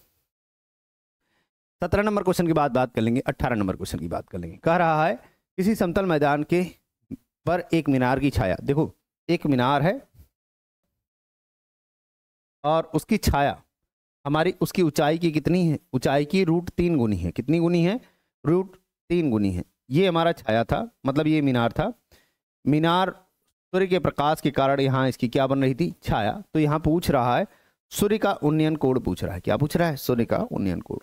17 नंबर क्वेश्चन की बात कर लेंगे। 18 नंबर क्वेश्चन की बात कर लेंगे। कह रहा है किसी समतल मैदान के पर एक मीनार की छाया, देखो एक मीनार है और उसकी छाया हमारी, उसकी ऊंचाई की कितनी है, ऊंचाई की √3 गुनी है। कितनी गुनी है, √3 गुनी है। ये हमारा छाया था, मतलब ये मीनार था। मीनार सूर्य के प्रकाश के कारण यहाँ इसकी क्या बन रही थी, छाया। तो यहाँ पूछ रहा है सूर्य का उन्नयन कोण पूछ रहा है। क्या पूछ रहा है, सूर्य का उन्नयन कोण।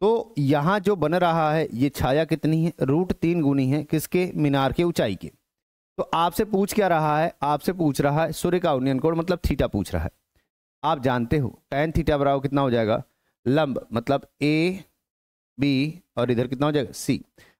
तो यहाँ जो बन रहा है ये छाया कितनी है, √3 गुनी है किसके, मीनार के ऊंचाई के। तो आपसे पूछ क्या रहा है, आपसे पूछ रहा है सूर्य का उन्नयन कोण, मतलब थीटा पूछ रहा है। आप जानते हो tan थीटा बराबर कितना हो जाएगा, लंब मतलब AB और इधर कितना हो जाएगा C।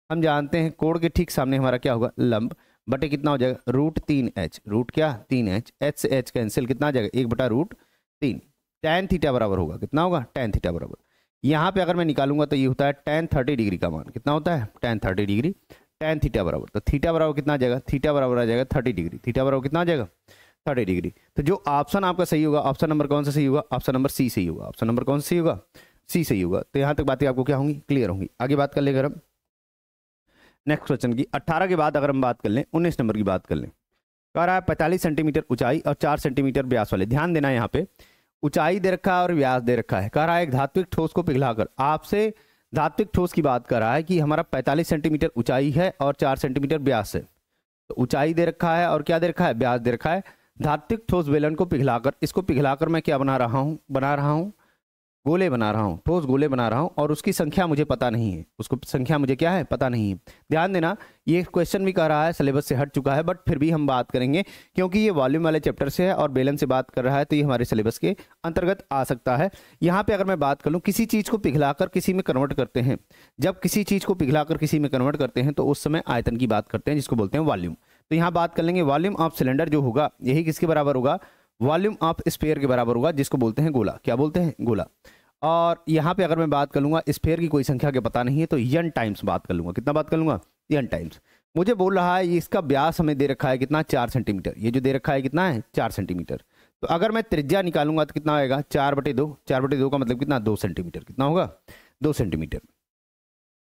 हम जानते हैं कोण के ठीक सामने हमारा क्या होगा, लंब बटे कितना हो जाएगा √3h, रूट क्या 3h, h से h कैंसिल, कितना आ जाएगा 1/√3। tan थीटा बराबर होगा कितना होगा, tan थीटा बराबर, यहाँ पे अगर मैं निकालूंगा तो ये होता है tan 30 डिग्री का मान, कितना होता है tan 30 डिग्री। tan थीटा बराबर, तो थीटा बराबर कितना आ जाएगा, थीटा बराबर आ जाएगा 30 डिग्री। थीटा बराबर कितना आ जाएगा 30 डिग्री। तो जो ऑप्शन आपका सही होगा, ऑप्शन नंबर कौन सा सही होगा, ऑप्शन नंबर सी सही होगा। ऑप्शन नंबर कौन सा सही होगा, सी सही होगा। तो यहाँ तक बातें आपको क्या होंगी, क्लियर होंगी। आगे बात कर ले अगर हम नेक्स्ट क्वेश्चन की, 18 के बाद अगर हम बात कर लें 19 नंबर की बात कर लें। कह रहा है 45 सेंटीमीटर ऊंचाई और 4 सेंटीमीटर व्यास वाले, ध्यान देना यहाँ पे ऊंचाई दे रखा है और व्यास दे रखा है। कह रहा है एक धात्विक ठोस को पिघलाकर, आपसे धात्विक ठोस की बात कर रहा है कि हमारा 45 सेंटीमीटर ऊंचाई है और 4 सेंटीमीटर व्यास है। तो ऊंचाई दे रखा है और क्या दे रखा है, व्यास दे रखा है। धात्विक ठोस बेलन को पिघलाकर, इसको पिघलाकर मैं क्या बना रहा हूँ गोले बना रहा हूँ, ठोस गोले बना रहा हूँ, और उसकी संख्या मुझे पता नहीं है, उसको संख्या मुझे क्या है पता नहीं है। ध्यान देना ये क्वेश्चन भी कह रहा है सिलेबस से हट चुका है, बट फिर भी हम बात करेंगे क्योंकि ये वॉल्यूम वाले चैप्टर से है और बेलन से बात कर रहा है, तो ये हमारे सिलेबस के अंतर्गत आ सकता है। यहाँ पे अगर मैं बात कर लूँ, किसी चीज को पिघलाकर किसी में कन्वर्ट करते हैं, जब किसी चीज को पिघलाकर किसी में कन्वर्ट करते हैं तो उस समय आयतन की बात करते हैं, जिसको बोलते हैं वॉल्यूम। तो यहाँ बात कर लेंगे वॉल्यूम ऑफ सिलेंडर जो होगा यही किसके बराबर होगा, वॉल्यूम ऑफ स्फीयर के बराबर होगा, जिसको बोलते हैं गोला। क्या बोलते हैं, गोला। और यहाँ पे अगर मैं बात कर लूंगा स्फीयर की कोई संख्या के पता नहीं है तो n टाइम्स बात कर लूंगा, कितना बात कर लूंगा n टाइम्स। मुझे बोल रहा है इसका व्यास हमें दे रखा है कितना, 4 सेंटीमीटर। ये जो दे रखा है कितना है, 4 सेंटीमीटर। तो अगर मैं त्रिज्या निकालूंगा तो कितना आएगा, 4/2। 4/2 का मतलब कितना, 2 सेंटीमीटर। कितना होगा, 2 सेंटीमीटर।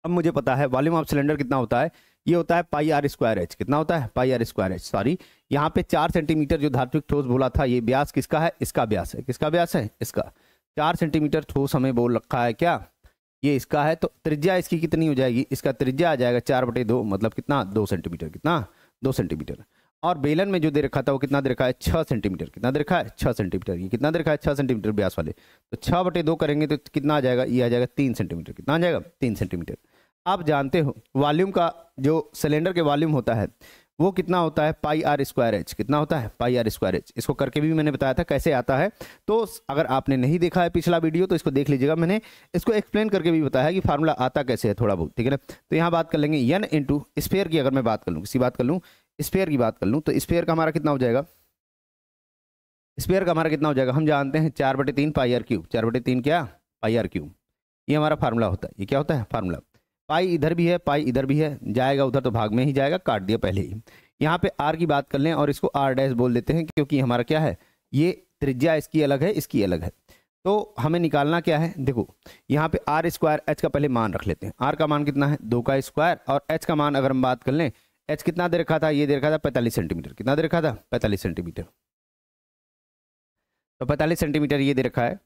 अब मुझे पता है वॉल्यूम ऑफ सिलेंडर कितना होता है, ये होता है πr²h। कितना होता है, πr²h। सॉरी, यहाँ पे 4 सेंटीमीटर जो धात्विक ठोस बोला था, ये व्यास किसका है, इसका व्यास है। किसका व्यास है, इसका। 4 सेंटीमीटर ठोस हमें बोल रखा है क्या, ये इसका है। तो त्रिज्या इसकी कितनी हो जाएगी, इसका त्रिज्या आ जाएगा 4/2, मतलब कितना, 2 सेंटीमीटर। कितना, 2 सेंटीमीटर। और बेलन में जो दे रखा था वो कितना दे रखा है, 6 सेंटीमीटर। कितना दे रखा है, 6 सेंटीमीटर। ये कितना दे रखा है, 6 सेंटीमीटर व्यास वाले। तो 6/2 करेंगे तो कितना आ जाएगा, ये आ जाएगा 3 सेंटीमीटर। कितना आ जाएगा, 3 सेंटीमीटर। आप जानते हो वॉल्यूम का जो सिलेंडर के वॉल्यूम होता है वो कितना होता है, πr²h। कितना होता है, πr²h। इसको करके भी मैंने बताया था कैसे आता है, तो अगर आपने नहीं देखा है पिछला वीडियो तो इसको देख लीजिएगा। मैंने इसको एक्सप्लेन करके भी बताया कि फार्मूला आता कैसे है थोड़ा बहुत, ठीक है ना। तो यहाँ बात कर लेंगे n इंटू स्फीयर की। अगर मैं बात कर लूँ, किसी बात कर लूँ, स्फीयर की बात कर लूँ, तो स्फीयर का हमारा कितना हो जाएगा, स्फीयर का हमारा कितना हो जाएगा, हम जानते हैं 4/3 πr³। 4/3 क्या, πr³। ये हमारा फार्मूला होता है। ये क्या होता है, फार्मूला। पाई इधर भी है, पाई इधर भी है, जाएगा उधर तो भाग में ही जाएगा, काट दिया पहले ही। यहाँ पे r की बात कर लें और इसको r' बोल देते हैं, क्योंकि हमारा क्या है, ये त्रिज्या इसकी अलग है, इसकी अलग है। तो हमें निकालना क्या है, देखो यहाँ पे r² h का पहले मान रख लेते हैं। r का मान कितना है, 2 का स्क्वायर, और h का मान अगर हम बात कर लें, h कितना दे रखा था, ये दे रखा था 45 सेंटीमीटर। कितना दे रखा था, 45 सेंटीमीटर। तो 45 सेंटीमीटर ये दे रखा है,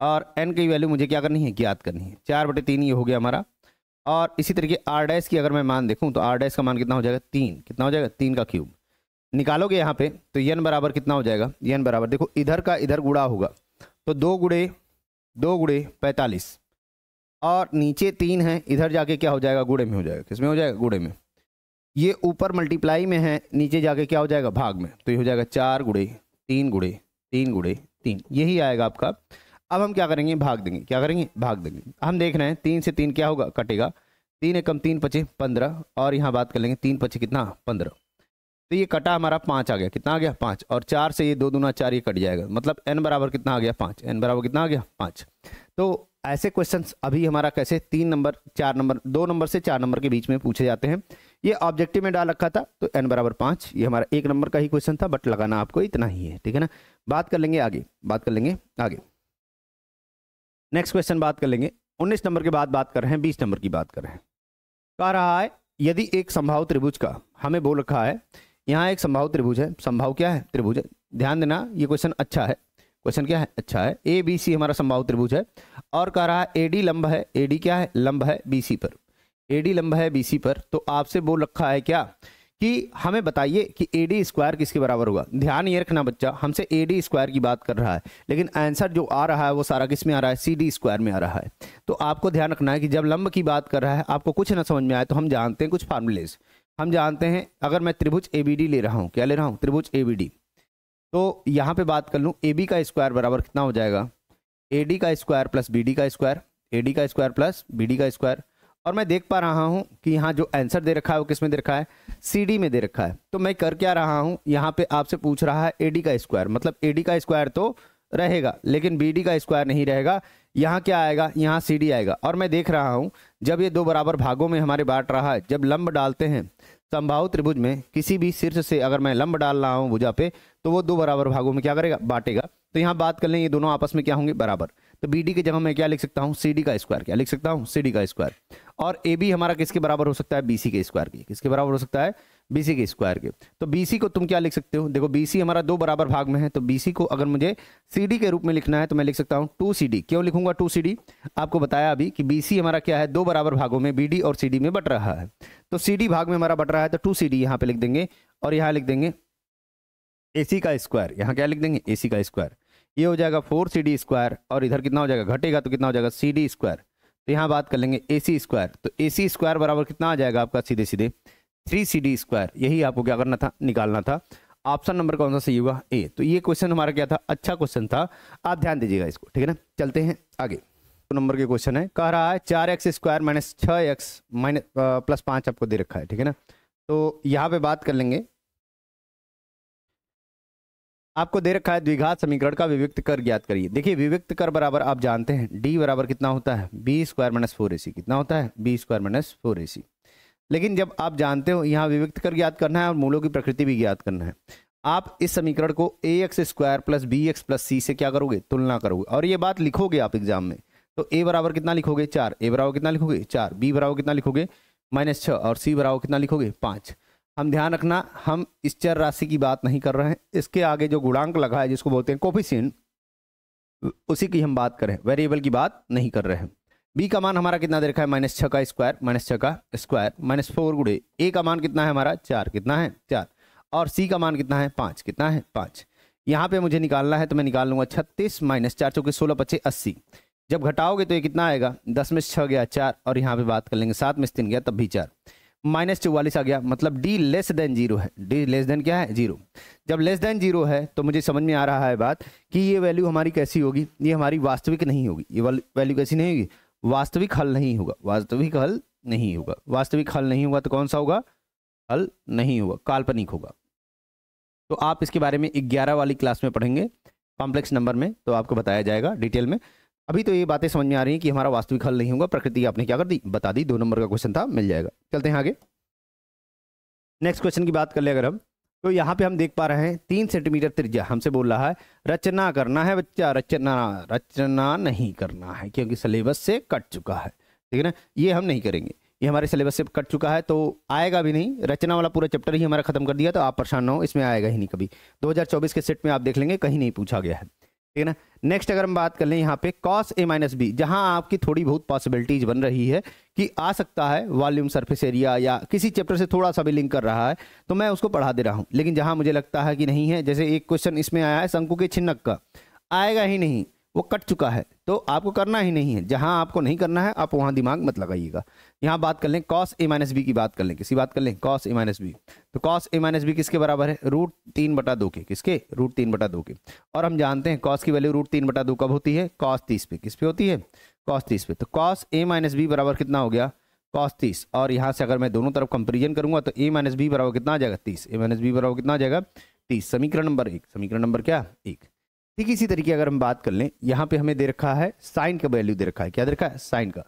और n की वैल्यू मुझे क्या करनी है, ज्ञात करनी है। 4/3 ये हो गया हमारा। और इसी तरीके r' की अगर मैं मान देखूं तो r' का मान कितना हो जाएगा, 3। कितना हो जाएगा, 3 का क्यूब। निकालोगे यहाँ पे तो n बराबर कितना हो जाएगा, n बराबर देखो इधर का इधर गुणा होगा तो 2 गुणे 45, और नीचे 3 है, इधर जाके क्या हो जाएगा, गुणे में हो जाएगा। किस में हो जाएगा, गुणे में। ये ऊपर मल्टीप्लाई में है, नीचे जाके क्या हो जाएगा, भाग में। तो ये हो जाएगा 4 गुणे 3 गुणे 3 गुणे 3, यही आएगा आपका। अब हम क्या करेंगे, भाग देंगे। क्या करेंगे, भाग देंगे। हम देख रहे हैं 3 से 3 क्या होगा, कटेगा। 3 एकम 3 पचे 15, और यहाँ बात कर लेंगे 3 पचे कितना, 15। तो ये कटा हमारा 5 आ गया। कितना आ गया, 5। और 4 से ये 2 दूना 4, ये कट जाएगा, मतलब n बराबर कितना आ गया, 5। n बराबर कितना आ गया, 5। तो ऐसे क्वेश्चंस अभी हमारा कैसे 3 नंबर 4 नंबर 2 नंबर से 4 नंबर के बीच में पूछे जाते हैं। ये ऑब्जेक्टिव में डाल रखा था, तो n बराबर 5। ये हमारा 1 नंबर का ही क्वेश्चन था, बट लगाना आपको इतना ही है, ठीक है ना। बात कर लेंगे आगे, बात कर लेंगे आगे। नेक्स्ट क्वेश्चन बात कर लेंगे 19 नंबर के बाद बात कर रहे हैं, 20 नंबर की बात कर रहे हैं। कह रहा है यदि एक समबाहु त्रिभुज का, हमें बोल रखा है यहाँ एक समबाहु त्रिभुज है। समबाहु क्या है, त्रिभुज है। ध्यान देना ये क्वेश्चन अच्छा है। क्वेश्चन क्या है, अच्छा है। ABC हमारा समबाहु त्रिभुज है, और कह रहा है AD लंब है, AD क्या है, लंब है BC पर। AD लंबा है BC पर, तो आपसे बोल रखा है क्या कि हमें बताइए कि AD स्क्वायर किसके बराबर होगा। ध्यान ये रखना बच्चा, हमसे AD स्क्वायर की बात कर रहा है, लेकिन आंसर जो आ रहा है वो सारा किस में आ रहा है, CD स्क्वायर में आ रहा है। तो आपको ध्यान रखना है कि जब लंब की बात कर रहा है, आपको कुछ ना समझ में आए तो हम जानते हैं कुछ फार्मूलेज। हम जानते हैं अगर मैं त्रिभुज ABD ले रहा हूँ, क्या ले रहा हूँ, त्रिभुज ABD, तो यहाँ पे बात कर लूँ AB का स्क्वायर बराबर कितना हो जाएगा, AD का स्क्वायर प्लस BD का स्क्वायर, AD का स्क्वायर प्लस BD का स्क्वायर। और मैं देख पा रहा हूं कि यहाँ जो आंसर दे रखा है वो किस में दे रखा है, CD में दे रखा है। तो मैं कर क्या रहा हूं, यहाँ पे आपसे पूछ रहा है AD का स्क्वायर, मतलब AD का स्क्वायर तो रहेगा लेकिन BD का स्क्वायर नहीं रहेगा। यहाँ क्या आएगा, यहाँ CD आएगा। और मैं देख रहा हूं जब ये दो बराबर भागों में हमारे बांट रहा है, जब लंब डालते हैं समबाहु त्रिभुज में किसी भी शीर्ष से अगर मैं लंब डाल रहा हूं भुजा पे, तो वो दो बराबर भागों में क्या करेगा, बांटेगा। तो यहाँ बात कर लें ये दोनों आपस में क्या होंगे, बराबर। तो BD की जगह मैं क्या लिख सकता हूँ, CD का स्क्वायर, क्या लिख सकता हूँ, CD का स्क्वायर। और AB हमारा किसके बराबर हो सकता है, BC के स्क्वायर के। किसके बराबर हो सकता है, BC के स्क्वायर के। तो BC को तुम क्या लिख सकते हो, देखो BC हमारा दो बराबर भाग में है, तो BC को अगर मुझे CD के रूप में लिखना है तो मैं लिख सकता हूँ 2CD। क्यों लिखूंगा 2CD, आपको बताया अभी कि BC हमारा क्या है, दो बराबर भागों में BD और CD में बट रहा है। तो CD भाग में हमारा बट रहा है तो 2CD यहाँ पे लिख देंगे, और यहाँ लिख देंगे AC का स्क्वायर। यहाँ क्या लिख देंगे, AC का स्क्वायर। ये हो जाएगा 4CD स्क्वायर, और इधर कितना हो जाएगा, घटेगा तो कितना हो जाएगा, CD स्क्वायर। तो यहाँ बात कर लेंगे AC स्क्वायर, तो AC स्क्वायर बराबर कितना आ जाएगा आपका, सीधे सीधे 3CD स्क्वायर। यही आपको क्या करना था, निकालना था। ऑप्शन नंबर कौन सा सही होगा, ए। तो ये क्वेश्चन हमारा क्या था, अच्छा क्वेश्चन था, आप ध्यान दीजिएगा इसको, ठीक है ना। चलते हैं आगे। तो नंबर के क्वेश्चन है, कह रहा है 4x square minus 6x minus plus 5 आपको दे रखा है, ठीक है ना। तो यहाँ पे बात कर लेंगे, आपको दे रखा है द्विघात समीकरण का विविक्त कर ज्ञात करिए। देखिए विविक्त कर बराबर आप जानते हैं D बराबर कितना होता है, B स्क्वायर माइनस 4AC। कितना होता है, B स्क्वायर माइनस 4AC। लेकिन जब आप जानते हो यहाँ विविक्त कर ज्ञात करना है और मूलों की प्रकृति भी ज्ञात करना है, आप इस समीकरण को AX square plus BX plus C से क्या करोगे, तुलना करोगे, और ये बात लिखोगे आप एग्जाम में। तो A बराबर कितना लिखोगे, 4। A बराबर कितना लिखोगे, 4। B बराबर कितना लिखोगे, -6। और C बराबर कितना लिखोगे, 5। हम ध्यान रखना, हम इस चर राशि की बात नहीं कर रहे हैं, इसके आगे जो गुणांक लगा है जिसको बोलते हैं कोफिशिएंट, उसी की हम बात करें, वेरिएबल की बात नहीं कर रहे हैं। B का मान हमारा कितना दे रखा है, -6 का स्क्वायर, -6 का स्क्वायर -4 गुणे A का मान कितना है हमारा, 4। कितना है, 4। और C का मान कितना है, 5। कितना है, 5। यहाँ पे मुझे निकालना है तो मैं निकाल लूंगा 36 - 4 चौके 16 25 80। जब घटाओगे तो ये कितना आएगा, 10 में 6 गया 4, और यहाँ पे बात कर लेंगे 7 में 3 गया तब भी 4, -44 आ गया। मतलब D लेस देन 0 है। D लेस देन क्या है, 0। जब लेस देन 0 है तो मुझे समझ में आ रहा है बात कि ये वैल्यू हमारी कैसी होगी, ये हमारी वास्तविक नहीं होगी। ये वैल्यू कैसी नहीं होगी, वास्तविक हल नहीं होगा। वास्तविक हल नहीं होगा। वास्तविक हल नहीं होगा तो कौन सा होगा, हल नहीं होगा, काल्पनिक होगा। तो आप इसके बारे में 11 वाली क्लास में पढ़ेंगे कॉम्प्लेक्स नंबर में, तो आपको बताया जाएगा डिटेल में। अभी तो ये बातें समझ में आ रही हैं कि हमारा वास्तविक हल नहीं होगा, प्रकृति आपने क्या कर दी, बता दी। 2 नंबर का क्वेश्चन था, मिल जाएगा। चलते हैं आगे, नेक्स्ट क्वेश्चन की बात कर ले अगर हम, तो यहाँ पे हम देख पा रहे हैं 3 सेंटीमीटर त्रिज्या हमसे बोल रहा है रचना करना है बच्चा। रचना नहीं करना है क्योंकि सिलेबस से कट चुका है, ठीक है ना। ये हम नहीं करेंगे, ये हमारे सिलेबस से कट चुका है तो आएगा भी नहीं। रचना वाला पूरा चैप्टर ही हमारा खत्म कर दिया, तो आप परेशान ना हो, इसमें आएगा ही नहीं कभी। 2024 के सेट में आप देख लेंगे, कहीं नहीं पूछा गया है, ठीक है ना। नेक्स्ट अगर हम बात कर लें यहाँ पे cos A - B, जहां आपकी थोड़ी बहुत पॉसिबिलिटीज बन रही है कि आ सकता है वॉल्यूम सरफेस एरिया या किसी चैप्टर से थोड़ा सा भी लिंक कर रहा है, तो मैं उसको पढ़ा दे रहा हूं। लेकिन जहां मुझे लगता है कि नहीं है, जैसे एक क्वेश्चन इसमें आया है शंकु के छिन्नक का, आएगा ही नहीं, वो कट चुका है, तो आपको करना ही नहीं है। जहां आपको नहीं करना है आप वहां दिमाग मत लगाइएगा। यहाँ बात कर लें cos A - B की बात कर लें, किसी बात कर लें cos A - B। तो cos A - B किसके बराबर है, √3/2 के। किसके, √3/2 के। और हम जानते हैं cos की वैल्यू √3/2 कब होती है, cos 30 पे। किस पे होती है, cos 30 पे। तो cos A - B बराबर कितना हो गया, cos 30। और यहाँ से अगर मैं दोनों तरफ कंपेरिजन करूंगा तो A - B बराबर कितना आ जाएगा, 30। A - B बराबर कितना आ जाएगा, 30। समीकरण नंबर 1। समीकरण नंबर क्या, 1। ठीक इसी तरीके अगर हम बात कर लें, यहाँ पे हमें दे रखा है साइन का वैल्यू दे रखा है। क्या दे रखा है, साइन का।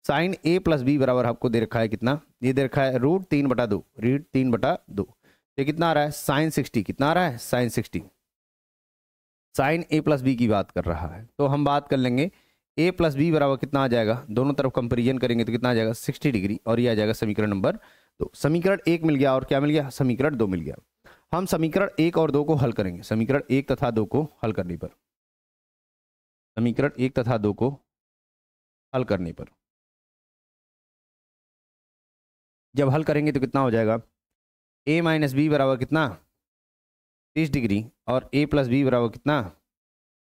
साइन A + B बराबर आपको दे रखा है कितना, ये दे रखा है √3/2। √3/2 ये कितना आ रहा है, साइन 60। कितना आ रहा है, साइन 60। साइन A + B की बात कर रहा है, तो हम बात कर लेंगे A + B बराबर कितना आ जाएगा, दोनों तरफ कंपेरिजन करेंगे तो कितना आ जाएगा, 60 डिग्री। और ये आ जाएगा समीकरण नंबर 2। समीकरण 1 मिल गया और क्या मिल गया, समीकरण 2 मिल गया। हम समीकरण 1 और 2 को हल करेंगे। समीकरण 1 तथा 2 को हल करने पर, समीकरण 1 तथा 2 को हल करने पर जब हल करेंगे तो कितना हो जाएगा, a माइनस बी बराबर कितना 30 डिग्री और a प्लस बी बराबर कितना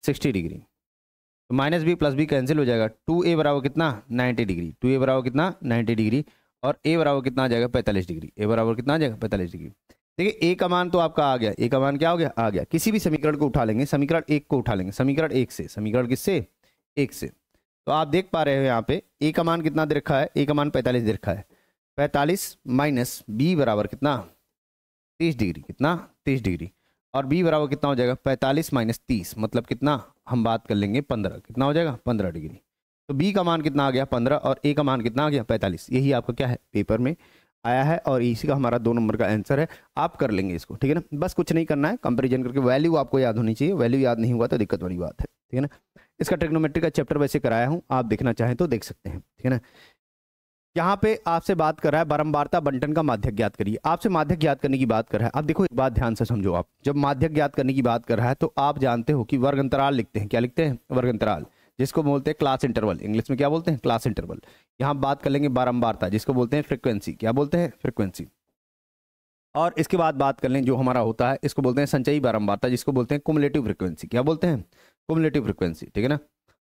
60 डिग्री। तो minus b plus b cancel हो जाएगा, 2a बराबर कितना 90 डिग्री, 2a बराबर कितना 90 डिग्री और a बराबर कितना आ जाएगा 45 डिग्री, a बराबर कितना आ जाएगा 45 डिग्री। देखिए a का मान तो आपका आ गया, a का मान क्या हो गया, आ गया। किसी भी समीकरण को उठा लेंगे, समीकरण 1 को उठा लेंगे, समीकरण 1 से, समीकरण किससे 1 से, तो आप देख पा रहे हो यहाँ पे a का मान कितना दे रखा है, a का मान 45 दे रखा है, 45 माइनस b बराबर कितना 30 डिग्री, कितना 30 डिग्री और b बराबर कितना हो जाएगा 45 माइनस 30 मतलब कितना, हम बात कर लेंगे 15, कितना हो जाएगा 15 डिग्री। तो b का मान कितना आ गया 15 और a का मान कितना आ गया 45। यही आपका क्या है पेपर में आया है और इसी का हमारा 2 नंबर का आंसर है। आप कर लेंगे इसको, ठीक है ना, बस कुछ नहीं करना है, कंपैरिजन करके वैल्यू आपको याद होनी चाहिए, वैल्यू याद नहीं हुआ तो दिक्कत वाली बात है, ठीक है ना। इसका ट्रिग्नोमेट्री का चैप्टर वैसे कराया हूँ, आप देखना चाहें तो देख सकते हैं, ठीक है ना। यहाँ पे आपसे बात कर रहा है बारंबारता बंटन का माध्यक ज्ञात करिए, आपसे माध्यक ज्ञात करने की बात कर रहा है। अब देखो एक बात ध्यान से समझो, आप जब माध्यक ज्ञात करने की बात कर रहा है तो आप जानते हो कि वर्ग अंतराल लिखते हैं, क्या लिखते हैं वर्ग अंतराल, जिसको बोलते हैं क्लास इंटरवल, इंग्लिश में क्या बोलते हैं क्लास इंटरवल। यहाँ बात कर लेंगे बारंबारता, जिसको बोलते हैं फ्रिक्वेंसी, क्या बोलते हैं फ्रिक्वेंसी। और इसके बाद बात कर लें जो हमारा होता है, इसको बोलते हैं संचयी बारंबारता, जिसको बोलते हैं कुमुलेटिव फ्रिक्वेंसी, क्या बोलते हैं कुमुलेटिव फ्रिक्वेंसी, ठीक है ना।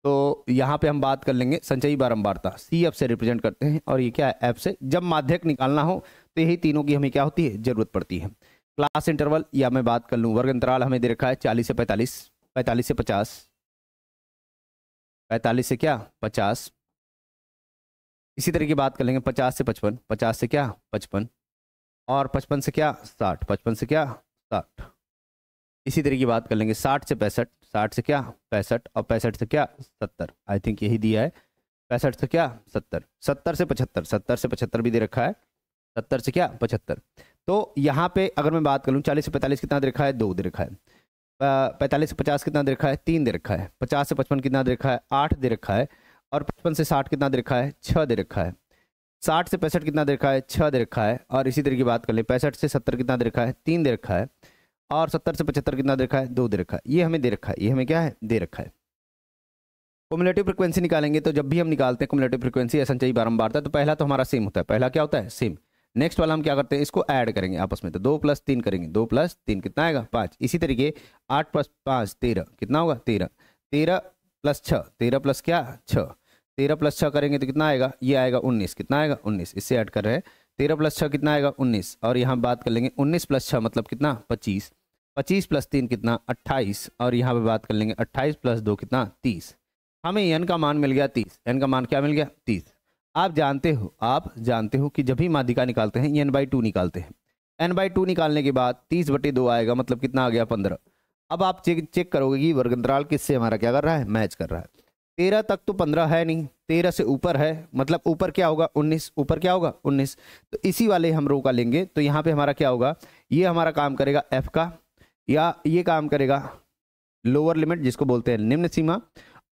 तो यहाँ पे हम बात कर लेंगे संचयी बारंबारता, सी एफ से रिप्रेजेंट करते हैं और ये क्या है एफ से। जब माध्यक निकालना हो तो यही तीनों की हमें क्या होती है जरूरत पड़ती है। क्लास इंटरवल या मैं बात कर लूँ वर्ग अंतराल हमें दे रखा है 40 से 45, 45 से 50, 45 से क्या 50। इसी तरह की बात कर लेंगे 50 से 55, 50 से क्या 55 और 55 से क्या 60, 55 से क्या 60। इसी तरह की बात कर लेंगे 60 से 65, 60 से क्या 65 और 65 से क्या 70, आई थिंक यही दिया है 65 से क्या 70, 70 से 75, 70 से 75 भी दे रखा है, 70 से क्या 75। तो यहाँ पे अगर मैं बात करूँ 40 से 45 कितना दे रखा है 2 दे रखा है, 45 से 50 कितना दे रखा है 3 दे रखा है, 50 से 55 कितना दे रखा है 8 दे रखा है और 55 से 60 कितना दे रखा है 6 दे रखा है, 60 से 65 कितना दे रखा है 6 दे रखा है और इसी तरह की बात कर ले 65 से 70 कितना दे रखा है 3 दे रखा है और 70 से 75 कितना दे रखा है 2 दे रखा है। ये हमें दे रखा है, ये हमें क्या है दे रखा है। कुमुलेटिव फ्रीक्वेंसी निकालेंगे तो जब भी हम निकालते हैं कुमुलेटिव फ्रीक्वेंसी या संचयी बारंबारता तो पहला तो हमारा सेम होता है, पहला क्या होता है सेम। नेक्स्ट वाला हम क्या करते हैं इसको ऐड करेंगे आपस में, तो 2 + 3 करेंगे, 2 + 3 कितना आएगा 5। इसी तरीके 8 + 5 13 कितना होगा 13, 13 + 6 13 + क्या 6, 13 + 6 करेंगे तो कितना आएगा ये आएगा 19, कितना आएगा 19, इससे ऐड कर रहे हैं 13 + 6 कितना आएगा 19 और यहाँ बात कर लेंगे 19 + 6 मतलब कितना 25, 25 + 3 कितना 28 और यहाँ पे बात कर लेंगे 28 + 2 कितना 30। हमें n का मान मिल गया 30, n का मान क्या मिल गया 30। आप जानते हो कि जब भी माध्यिका निकालते हैं n/2 निकालते हैं, n/2 निकालने के बाद 30/2 आएगा मतलब कितना आ गया 15। अब आप चेक करोगे कि वर्ग अंतराल किससे हमारा क्या कर रहा है मैच कर रहा है। 13 तक तो 15 है नहीं, 13 से ऊपर है मतलब ऊपर क्या होगा 19, ऊपर क्या होगा 19। तो इसी वाले हम रो का लेंगे तो यहाँ पे हमारा क्या होगा, ये हमारा काम करेगा f का या ये काम करेगा लोअर लिमिट जिसको बोलते हैं निम्न सीमा।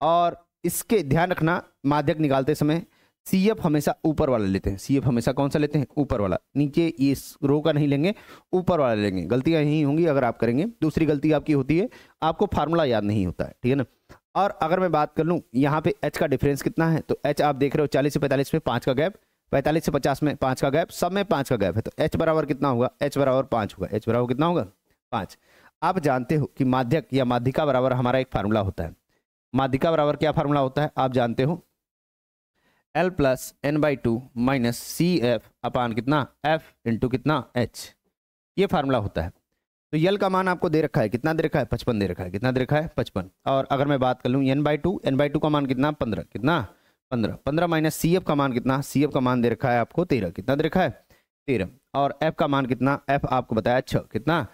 और इसके ध्यान रखना माध्यक निकालते समय CF हमेशा ऊपर वाला लेते हैं, CF हमेशा कौन सा लेते हैं ऊपर वाला, नीचे इस रो का नहीं लेंगे ऊपर वाला लेंगे। गलतियां यही होंगी अगर आप करेंगे। दूसरी गलती आपकी होती है आपको फार्मूला याद नहीं होता है, ठीक है ना। और अगर मैं बात कर लूँ यहाँ पे h का डिफरेंस कितना है तो h आप देख रहे हो 40 से 45 में 5 का गैप, 45 से 50 में 5 का गैप, सब में 5 का गैप है तो h बराबर कितना होगा h बराबर 5 होगा, h बराबर कितना होगा 5। आप जानते हो कि माध्यक या माध्यिका बराबर हमारा एक फार्मूला होता है, माध्यिका बराबर क्या फार्मूला होता है आप जानते हो L + n/2 - CF अपान कितना F इंटू कितना H, ये फार्मूला होता है। तो यल का मान आपको दे रखा है कितना दे रखा है 55 दे रखा है, कितना दे रखा है 55। और अगर मैं बात कर लूँ n/2 का मान कितना 15, कितना 15, 15 - CF का मान कितना, CF का मान दे रखा है आपको 13, कितना दे रखा है 13। और F का मान कितना, F आपको बताया 6, कितना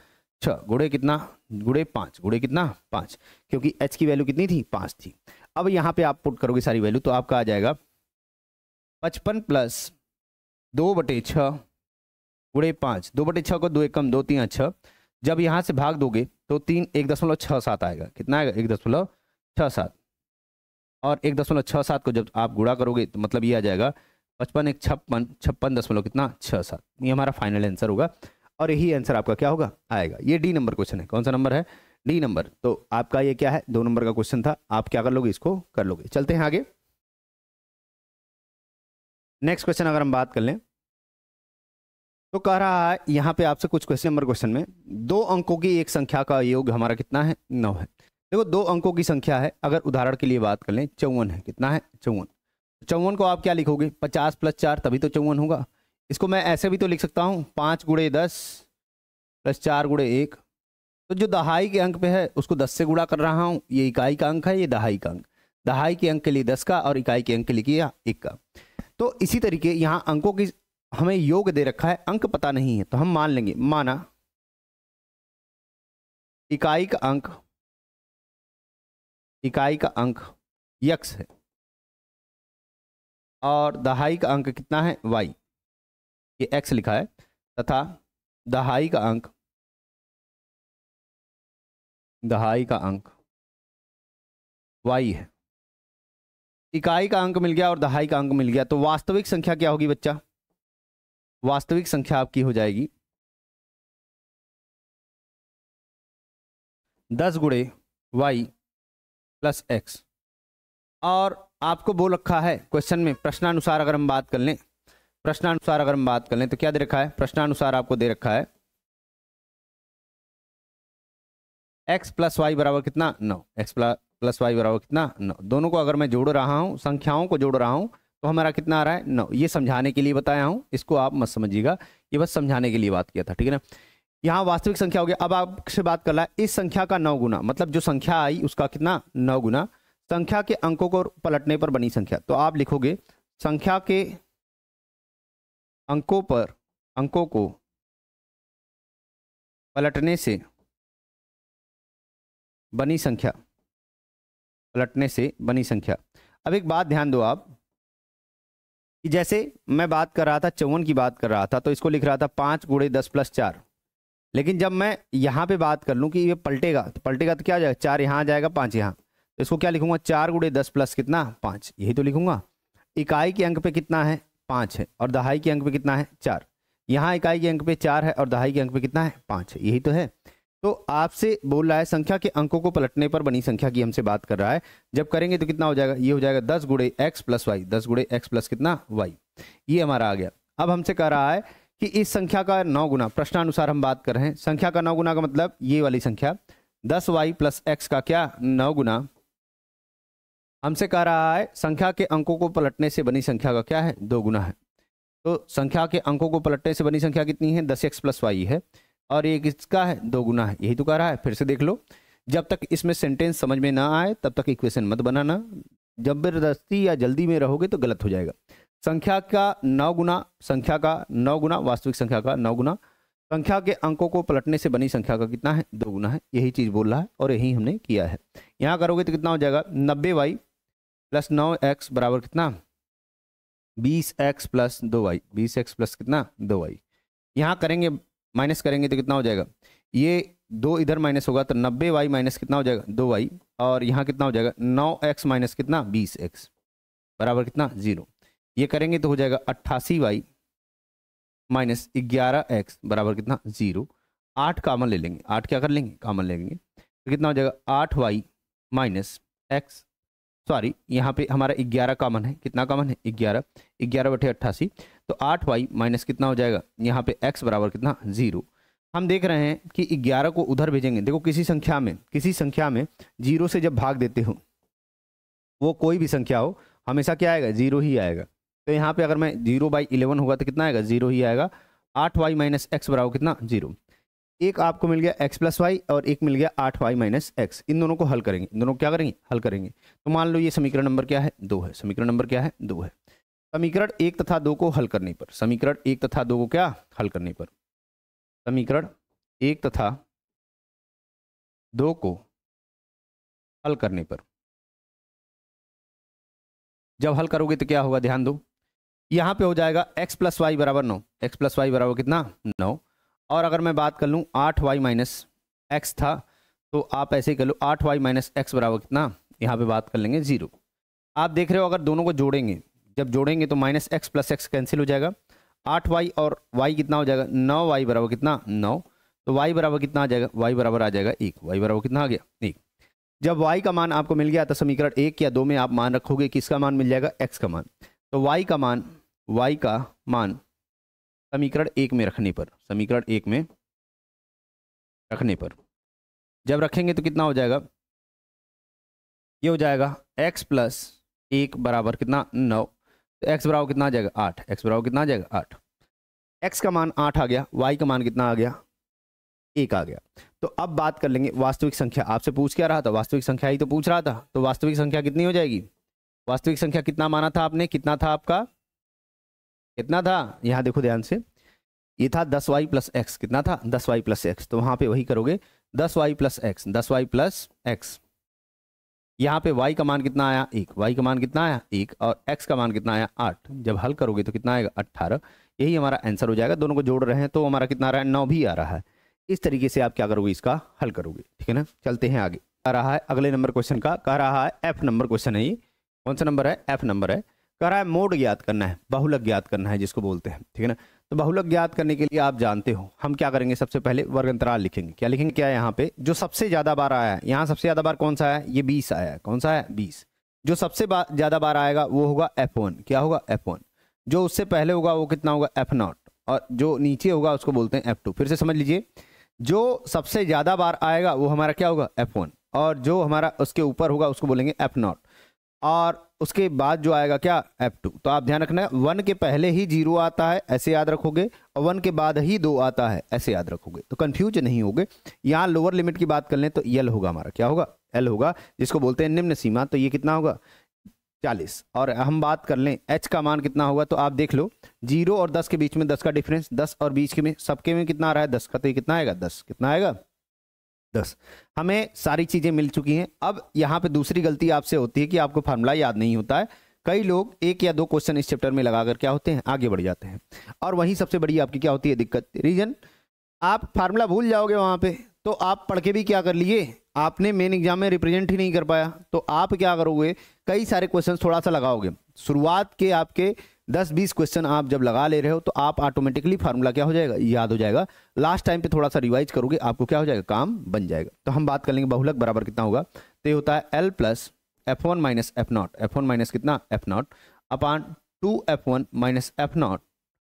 6 गुणे कितना गुणे 5 गुणे कितना 5, क्योंकि H की वैल्यू कितनी थी 5 थी। अब यहाँ पे आप पुट करोगे सारी वैल्यू तो आपका आ जाएगा 55 + 2/6 गुणे 5, 2/6 को 2 एकम 2 3 6, जब यहाँ से भाग दोगे तो 1.67 आएगा, कितना आएगा 1.67। और 1.67 को जब आप गुणा करोगे तो मतलब ये आ जाएगा 55 × 56, 56 कितना 67। ये हमारा फाइनल आंसर होगा और यही आंसर आपका क्या होगा आएगा। ये डी नंबर क्वेश्चन है, कौन सा नंबर है डी नंबर। तो आपका ये क्या है 2 नंबर का क्वेश्चन था, आप क्या कर लोगे इसको कर लोगे। चलते हैं आगे। नेक्स्ट क्वेश्चन अगर हम बात कर लें तो कह रहा है यहाँ पे आपसे कुछ क्वेश्चन में 2 अंकों की एक संख्या का योग हमारा कितना है 9 है। देखो 2 अंकों की संख्या है, अगर उदाहरण के लिए बात कर लें 54 है, कितना है 54। 54 को आप क्या लिखोगे 50 + 4 तभी तो 54 होगा। इसको मैं ऐसे भी तो लिख सकता हूँ 5 × 10 + 4 × 1। तो जो दहाई के अंक पे है उसको 10 से गुणा कर रहा हूँ, ये इकाई का अंक है, ये दहाई का अंक। दहाई के अंक के लिए 10 का और इकाई के अंक के लिए किया 1 का। तो इसी तरीके यहाँ अंकों की हमें योग दे रखा है, अंक पता नहीं है, तो हम मान लेंगे, माना इकाई का अंक x है और दहाई का अंक कितना है y, ये x लिखा है, तथा दहाई का अंक y है। इकाई का अंक मिल गया और दहाई का अंक मिल गया, तो वास्तविक संख्या क्या होगी बच्चा? वास्तविक संख्या आपकी हो जाएगी 10 × y + x। और आपको बोल रखा है क्वेश्चन में प्रश्नानुसार अगर हम बात कर लें, तो क्या दे रखा है? प्रश्नानुसार आपको दे रखा है x + y बराबर कितना 9, x + y बराबर कितना 9। दोनों को अगर मैं जोड़ रहा हूं, संख्याओं को जोड़ रहा हूं, तो हमारा कितना आ रहा है 9। ये समझाने के लिए बताया हूं, इसको आप मत समझिएगा, ये बस समझाने के लिए बात किया था, ठीक है ना। यहाँ वास्तविक संख्या हो गया। अब आपसे बात कर रहा है इस संख्या का 9 गुना, मतलब जो संख्या आई उसका कितना 9 गुना संख्या के अंकों को पलटने पर बनी संख्या। तो आप लिखोगे संख्या के अंकों को पलटने से बनी संख्या, अब एक बात ध्यान दो आप कि जैसे मैं बात कर रहा था 54 की बात कर रहा था, तो इसको लिख रहा था 5 × 10 + 4। लेकिन जब मैं यहाँ पे बात कर लूँ कि ये पलटेगा तो क्या हो जाएगा, 4 यहाँ आ जाएगा, 5 यहाँ, तो इसको क्या लिखूंगा 4 × 10 + कितना 5, यही तो लिखूंगा। इकाई के अंक पे कितना है 5 है और दहाई के अंक पे कितना है 4। यहाँ इकाई के अंक पे 4 है और दहाई के अंक पे कितना है 5 है, यही तो है। तो आपसे बोल रहा है संख्या के अंकों को पलटने पर बनी संख्या की हमसे बात कर रहा है। जब करेंगे तो कितना हो जाएगा, ये हो जाएगा 10 × x + y, 10 × x + कितना y, ये हमारा आ गया। अब हमसे कह रहा है कि इस संख्या का 9 गुना, प्रश्नानुसार हम बात कर रहे हैं, संख्या का 9 गुना का मतलब ये वाली संख्या 10y + x का क्या 9 गुना। हमसे कह रहा है संख्या के अंकों को पलटने से बनी संख्या का क्या है 2 गुना है। तो संख्या के अंकों को पलटने से बनी संख्या कितनी है 10x + y है, और ये किसका है 2 गुना है, यही तो कह रहा है। फिर से देख लो, जब तक इसमें सेंटेंस समझ में ना आए तब तक इक्वेशन मत बनाना, जबरदस्ती या जल्दी में रहोगे तो गलत हो जाएगा। संख्या का 9 गुना वास्तविक संख्या का 9 गुना संख्या के अंकों को पलटने से बनी संख्या का कितना है 2 गुना है, यही चीज बोल रहा है और यही हमने किया है। यहाँ करोगे तो कितना हो जाएगा 90y + 9x बराबर कितना 20x + 2y, 20x + कितना 2y। यहाँ करेंगे माइनस करेंगे तो कितना हो जाएगा, ये 2 इधर माइनस होगा तो 90y - कितना हो जाएगा 2y, और यहाँ कितना हो जाएगा 9x - कितना 20x बराबर कितना 0। ये करेंगे तो हो जाएगा 88y - 11x बराबर कितना 0। 8 कॉमन ले लेंगे, 8 क्या कर लेंगे कॉमन ले लेंगे, तो कितना हो जाएगा 8y - x, सॉरी यहाँ पे हमारा 11 कॉमन है, कितना कॉमन है 11, 11/88, तो 8y - कितना हो जाएगा यहाँ पे x बराबर कितना 0। हम देख रहे हैं कि 11 को उधर भेजेंगे, देखो किसी संख्या में 0 से जब भाग देते हो, वो कोई भी संख्या हो हमेशा क्या आएगा 0 ही आएगा। तो यहाँ पे अगर मैं 0/11 होगा तो कितना आएगा 0 ही आएगा। 8y - x बराबर कितना 0। एक आपको मिल गया x + y और एक मिल गया 8y - x, इन दोनों को हल करेंगे, इन दोनों को क्या करेंगे हल करेंगे। तो मान लो ये समीकरण नंबर क्या है 2 है, समीकरण नंबर क्या है 2 है। समीकरण 1 तथा 2 को हल करने पर, समीकरण 1 तथा 2 को क्या हल करने पर, समीकरण 1 तथा 2 को हल करने पर, जब हल करोगे तो क्या होगा ध्यान दो, यहाँ पे हो जाएगा x + y बराबर 9, x + y बराबर कितना 9। और अगर मैं बात कर लूँ 8y - x था, तो आप ऐसे ही कर लो 8y - x बराबर कितना, यहाँ पे बात कर लेंगे 0। आप देख रहे हो अगर दोनों को जोड़ेंगे, जब जोड़ेंगे तो -x + x कैंसिल हो जाएगा, 8y और y कितना हो जाएगा 9y बराबर कितना 9, तो y बराबर कितना आ जाएगा, y बराबर आ जाएगा 1, y बराबर कितना आ गया 1। जब y का मान आपको मिल गया तो समीकरण 1 या 2 में आप मान रखोगे, किसका मान मिल जाएगा x का मान। तो y का मान समीकरण 1 में रखने पर, समीकरण 1 में रखने पर जब रखेंगे तो कितना हो जाएगा, ये हो जाएगा x प्लस 1 बराबर कितना 9, तो x बराबर कितना आ जाएगा 8, x बराबर कितना आ जाएगा 8, x का मान 8 आ गया, y का मान कितना आ गया 1 आ गया। तो अब बात कर लेंगे वास्तविक संख्या, आपसे पूछ क्या रहा था, वास्तविक संख्या ही तो पूछ रहा था, तो वास्तविक संख्या कितनी हो जाएगी, वास्तविक संख्या कितना माना था आपने, कितना था आपका, कितना था, यहां देखो ध्यान से, ये था 10y प्लस एक्स, कितना था 10y प्लस एक्स, तो वहां पे वही करोगे 10y plus x, 10y plus x, यहाँ पे y का मान कितना आया 1, y का मान कितना आया 1 और x का मान कितना आया 8, जब हल करोगे तो कितना आएगा 18, यही हमारा आंसर हो जाएगा। दोनों को जोड़ रहे हैं तो हमारा कितना आ रहा है 9 भी आ रहा है। इस तरीके से आप क्या करोगे, इसका हल करोगे, ठीक है ना। चलते हैं आगे, कह रहा है अगले नंबर क्वेश्चन का, कह रहा है F नंबर क्वेश्चन है, ये कौन सा नंबर है, F नंबर है। कह रहा है मोड ज्ञात करना है, बहुलक ज्ञात करना है जिसको बोलते हैं, ठीक है ना। तो बहुलक ज्ञात करने के लिए आप जानते हो हम क्या करेंगे, सबसे पहले वर्ग अंतराल लिखेंगे। क्या लिखेंगे, क्या है यहाँ पे जो सबसे ज्यादा बार आया है, यहाँ सबसे ज्यादा बार कौन सा है, ये 20 आया है, कौन सा है 20, जो सबसे ज्यादा बार आएगा वो होगा F1, क्या होगा F1, जो उससे पहले होगा वो कितना होगा F0 और जो नीचे होगा उसको बोलते हैं F2। फिर से समझ लीजिए, जो सबसे ज्यादा बार आएगा वो हमारा क्या होगा F1 और जो हमारा उसके ऊपर होगा उसको बोलेंगे F0 और उसके बाद जो आएगा क्या F2। तो आप ध्यान रखना 1 के पहले ही 0 आता है ऐसे याद रखोगे और 1 के बाद ही 2 आता है ऐसे याद रखोगे, तो कंफ्यूज नहीं होगे। यहाँ लोअर लिमिट की बात कर लें तो L होगा हमारा, क्या होगा L होगा, जिसको बोलते हैं निम्न सीमा, तो ये कितना होगा 40। और हम बात कर लें H का मान कितना होगा, तो आप देख लो 0 और 10 के बीच में 10 का डिफरेंस, 10 और 20 के में सबके में कितना आ रहा है 10 का, तो ये कितना आएगा 10, कितना आएगा 10। हमें सारी चीजें मिल चुकी हैं। अब यहाँ पे दूसरी गलती आपसे होती है कि आपको फार्मूला याद नहीं होता है। कई लोग 1 या 2 क्वेश्चन इस चैप्टर में लगाकर क्या होते हैं आगे बढ़ जाते हैं, और वही सबसे बड़ी आपकी क्या होती है दिक्कत, रीजन आप फार्मूला भूल जाओगे वहां पे, तो आप पढ़ के भी क्या कर लिए, आपने मेन एग्जाम में रिप्रेजेंट ही नहीं कर पाया। तो आप क्या करोगे, कई सारे क्वेश्चन थोड़ा सा लगाओगे, शुरुआत के आपके 10-20 क्वेश्चन आप जब लगा ले रहे हो तो आप ऑटोमेटिकली फार्मूला क्या हो जाएगा, याद हो जाएगा। लास्ट टाइम पे थोड़ा सा रिवाइज करोगे, आपको क्या हो जाएगा, काम बन जाएगा। तो हम बात कर लेंगे बहुलक बराबर कितना होगा, तो ये होता है L plus F1 minus F0, F1 minus कितना F0 अपान 2F1 माइनस F0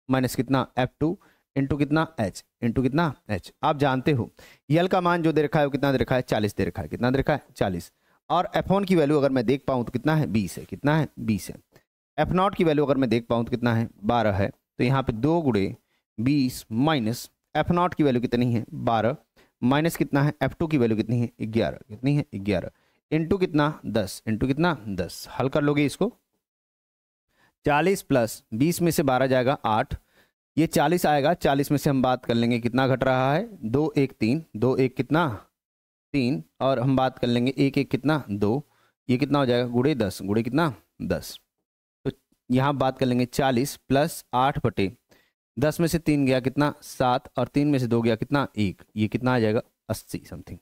माइनस कितना F2 इंटू कितना H, इंटू कितना H। आप जानते हो L का मान जो दे रखा है वो कितना दे रखा है 40 दे रखा है, कितना दे रखा है 40, और F1 की वैल्यू अगर मैं देख पाऊँ तो कितना है 20 है, कितना है 20 है। F0 की वैल्यू अगर मैं देख पाऊँ तो कितना है 12 है, तो यहाँ पे 2 गुणे 20 माइनस F0 की वैल्यू कितनी है 12 माइनस कितना है F2 की वैल्यू कितनी है 11, कितनी है 11 इंटू कितना 10, इंटू कितना 10। हल कर लोगे इसको, 40 प्लस 20 में से 12 जाएगा 8, ये 40 आएगा, 40 में से हम बात कर लेंगे कितना घट रहा है 2 1 3, 2 1 कितना 3, और हम बात कर लेंगे 1 1 कितना 2, ये कितना हो जाएगा गुणे 10, गुणे कितना 10। तो यहाँ बात कर लेंगे 40 प्लस 8 बटे 10 में से 3 गया कितना 7 और 3 में से 2 गया कितना 1, ये कितना आ जाएगा 80 समथिंग।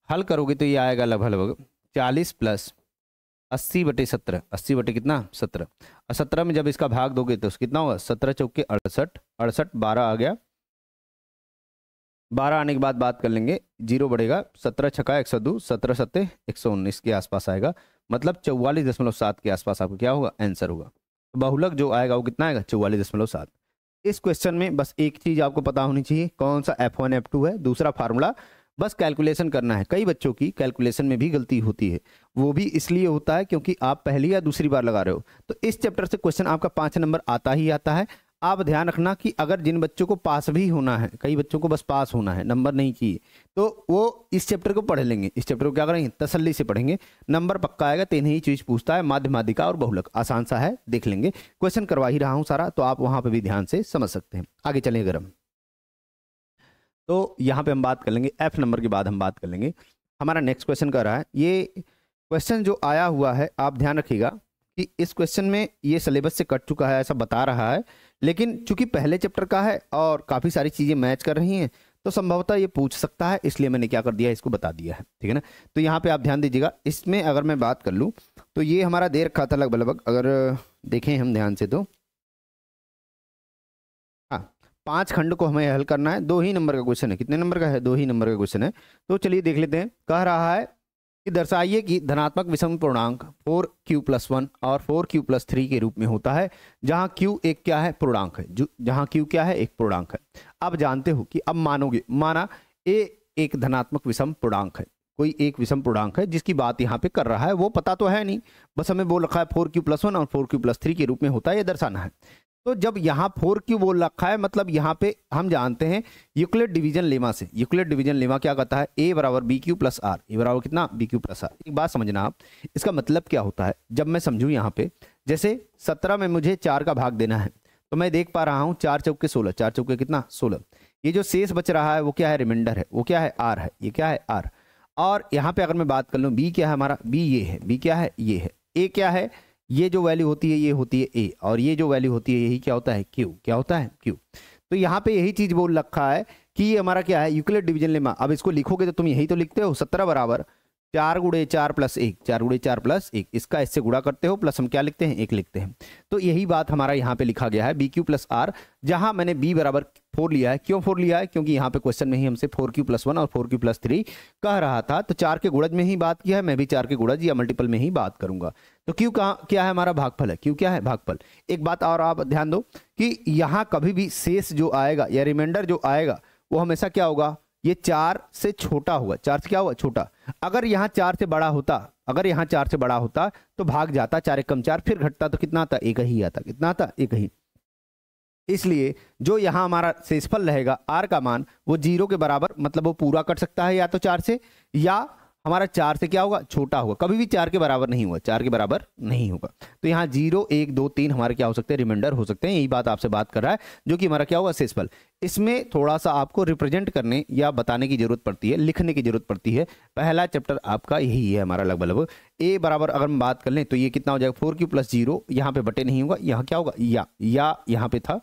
हल करोगे तो ये आएगा लगभग 40 प्लस 80 बटे 17, 80 बटे कितना 17, और 17 में जब इसका भाग दोगे तो कितना होगा 17 चौके 68, 68 12 आ गया, 12 आने के बाद बात कर लेंगे 0 बढ़ेगा, 17 छक्का 102, 17 सत्ते 119 के आसपास आएगा, मतलब 44.7 के आसपास आपको क्या होगा आंसर होगा। तो बहुलक जो आएगा वो कितना आएगा 44.7। इस क्वेश्चन में बस एक चीज आपको पता होनी चाहिए, कौन सा F1 F2 है, दूसरा फार्मूला बस कैलकुलेशन करना है। कई बच्चों की कैलकुलेशन में भी गलती होती है, वो भी इसलिए होता है क्योंकि आप पहली या दूसरी बार लगा रहे हो। तो इस चैप्टर से क्वेश्चन आपका 5 नंबर आता ही आता है। आप ध्यान रखना कि अगर जिन बच्चों को पास भी होना है, कई बच्चों को बस पास होना है, नंबर नहीं चाहिए, तो वो इस चैप्टर को पढ़ लेंगे। इस चैप्टर को क्या करेंगे तसल्ली से पढ़ेंगे, नंबर पक्का आएगा। 3 ही चीज पूछता है, माध्य माध्यिका और बहुलक, आसान सा है, देख लेंगे। क्वेश्चन करवा ही रहा हूं सारा, तो आप वहां पर भी ध्यान से समझ सकते हैं। आगे चलें अगर हम, तो यहाँ पे हम बात कर लेंगे F नंबर के बाद हम बात कर लेंगे हमारा नेक्स्ट क्वेश्चन कर रहा है। ये क्वेश्चन जो आया हुआ है आप ध्यान रखिएगा कि इस क्वेश्चन में ये सिलेबस से कट चुका है ऐसा बता रहा है, लेकिन चूंकि पहले चैप्टर का है और काफ़ी सारी चीज़ें मैच कर रही हैं तो संभवतः ये पूछ सकता है, इसलिए मैंने क्या कर दिया इसको बता दिया है, ठीक है ना। तो यहाँ पे आप ध्यान दीजिएगा, इसमें अगर मैं बात कर लूँ तो ये हमारा दे रखा था लगभग, अगर देखें हम ध्यान से तो 5 खंड को हमें हल करना है। 2 ही नंबर का क्वेश्चन है, कितने नंबर का है 2 ही नंबर का क्वेश्चन है। तो चलिए देख लेते हैं। कह रहा है कि दर्शाइए कि धनात्मक विषम पूर्णांक 4q+1 और 4q+3 के रूप में होता है, जहां q एक क्या है, पूर्णांक है, जहां q क्या है, एक पूर्णांक है। अब जानते हो कि अब मानोगे, माना a एक धनात्मक विषम पूर्णांक है, कोई एक विषम पूर्णांक है जिसकी बात यहाँ पे कर रहा है, वो पता तो है नहीं, बस हमें बोल रखा है 4q+1 और 4q+3 के रूप में होता है, ये दर्शाना है। तो जब यहाँ 4q बोल रखा है, मतलब यहाँ पे हम जानते हैं यूक्लिड डिवीजन लेमा से, यूक्लिड डिवीजन लेमा क्या कहता है, a बराबर bq+r, a बराबर कितना, bq+r। एक बात समझना आप, इसका मतलब क्या होता है, जब मैं समझूं यहाँ पे, जैसे 17 में मुझे 4 का भाग देना है, तो मैं देख पा रहा हूँ 4 चौके 16, 4 चौके कितना, 16। ये जो शेष बच रहा है वो क्या है, रिमाइंडर है, वो क्या है, r है, ये क्या है, r। और यहाँ पे अगर मैं बात कर लूँ, b क्या है हमारा, b ये है, b क्या है, ये है, a क्या है, ये जो वैल्यू होती है ये होती है a, और ये जो वैल्यू होती है यही क्या होता है, q, क्या होता है, q। तो यहाँ पे यही चीज बोल रखा है कि ये हमारा क्या है, यूक्लिड डिवीजन लेमा। अब इसको लिखोगे तो तुम यही तो लिखते हो, 17 बराबर 4 गुणे 4 प्लस 1, 4 गुणे 4 प्लस 1, इसका इससे गुणा करते हो, प्लस हम क्या लिखते हैं, 1 लिखते हैं। तो यही बात हमारा यहाँ पे लिखा गया है bq+r, जहां मैंने b बराबर 4 लिया है। क्यों 4 लिया है, क्योंकि यहाँ पे क्वेश्चन में ही हमसे 4q+1 और 4q+3 कह रहा था, तो 4 के गुणज में ही बात किया है, मैं भी 4 के गुणज या मल्टीपल में ही बात करूंगा। तो q क्या है हमारा, भागफल है, q क्या है, भागफल। एक बात और आप ध्यान दो कि यहाँ कभी भी शेष जो आएगा या रिमाइंडर जो आएगा वो हमेशा क्या होगा, ये 4 से छोटा होगा, 4 से क्या होगा, छोटा। अगर यहाँ 4 से बड़ा होता, अगर यहाँ 4 से बड़ा होता तो भाग जाता, 4 एकम 4, फिर घटता तो कितना आता, 1 ही आता, कितना आता, 1 ही। इसलिए जो यहाँ हमारा शेषफल रहेगा r का मान, वो 0 के बराबर, मतलब वो पूरा कट सकता है या तो 4 से, या हमारा 4 से क्या होगा, छोटा होगा, कभी भी 4 के बराबर नहीं होगा, 4 के बराबर नहीं होगा। तो यहाँ 0, 1, 2, 3 हमारे क्या हो सकते हैं, रिमाइंडर हो सकते हैं। यही बात आपसे बात कर रहा है, जो कि हमारा क्या होगा, शेषफल। इसमें थोड़ा सा आपको रिप्रेजेंट करने या बताने की जरूरत पड़ती है, लिखने की जरूरत पड़ती है। पहला चैप्टर आपका यही है हमारा लगभग। a बराबर अगर हम बात कर लें तो ये कितना हो जाएगा, 4q+0, यहाँ पे बटे नहीं होगा, यहाँ क्या होगा, या यहाँ पे था,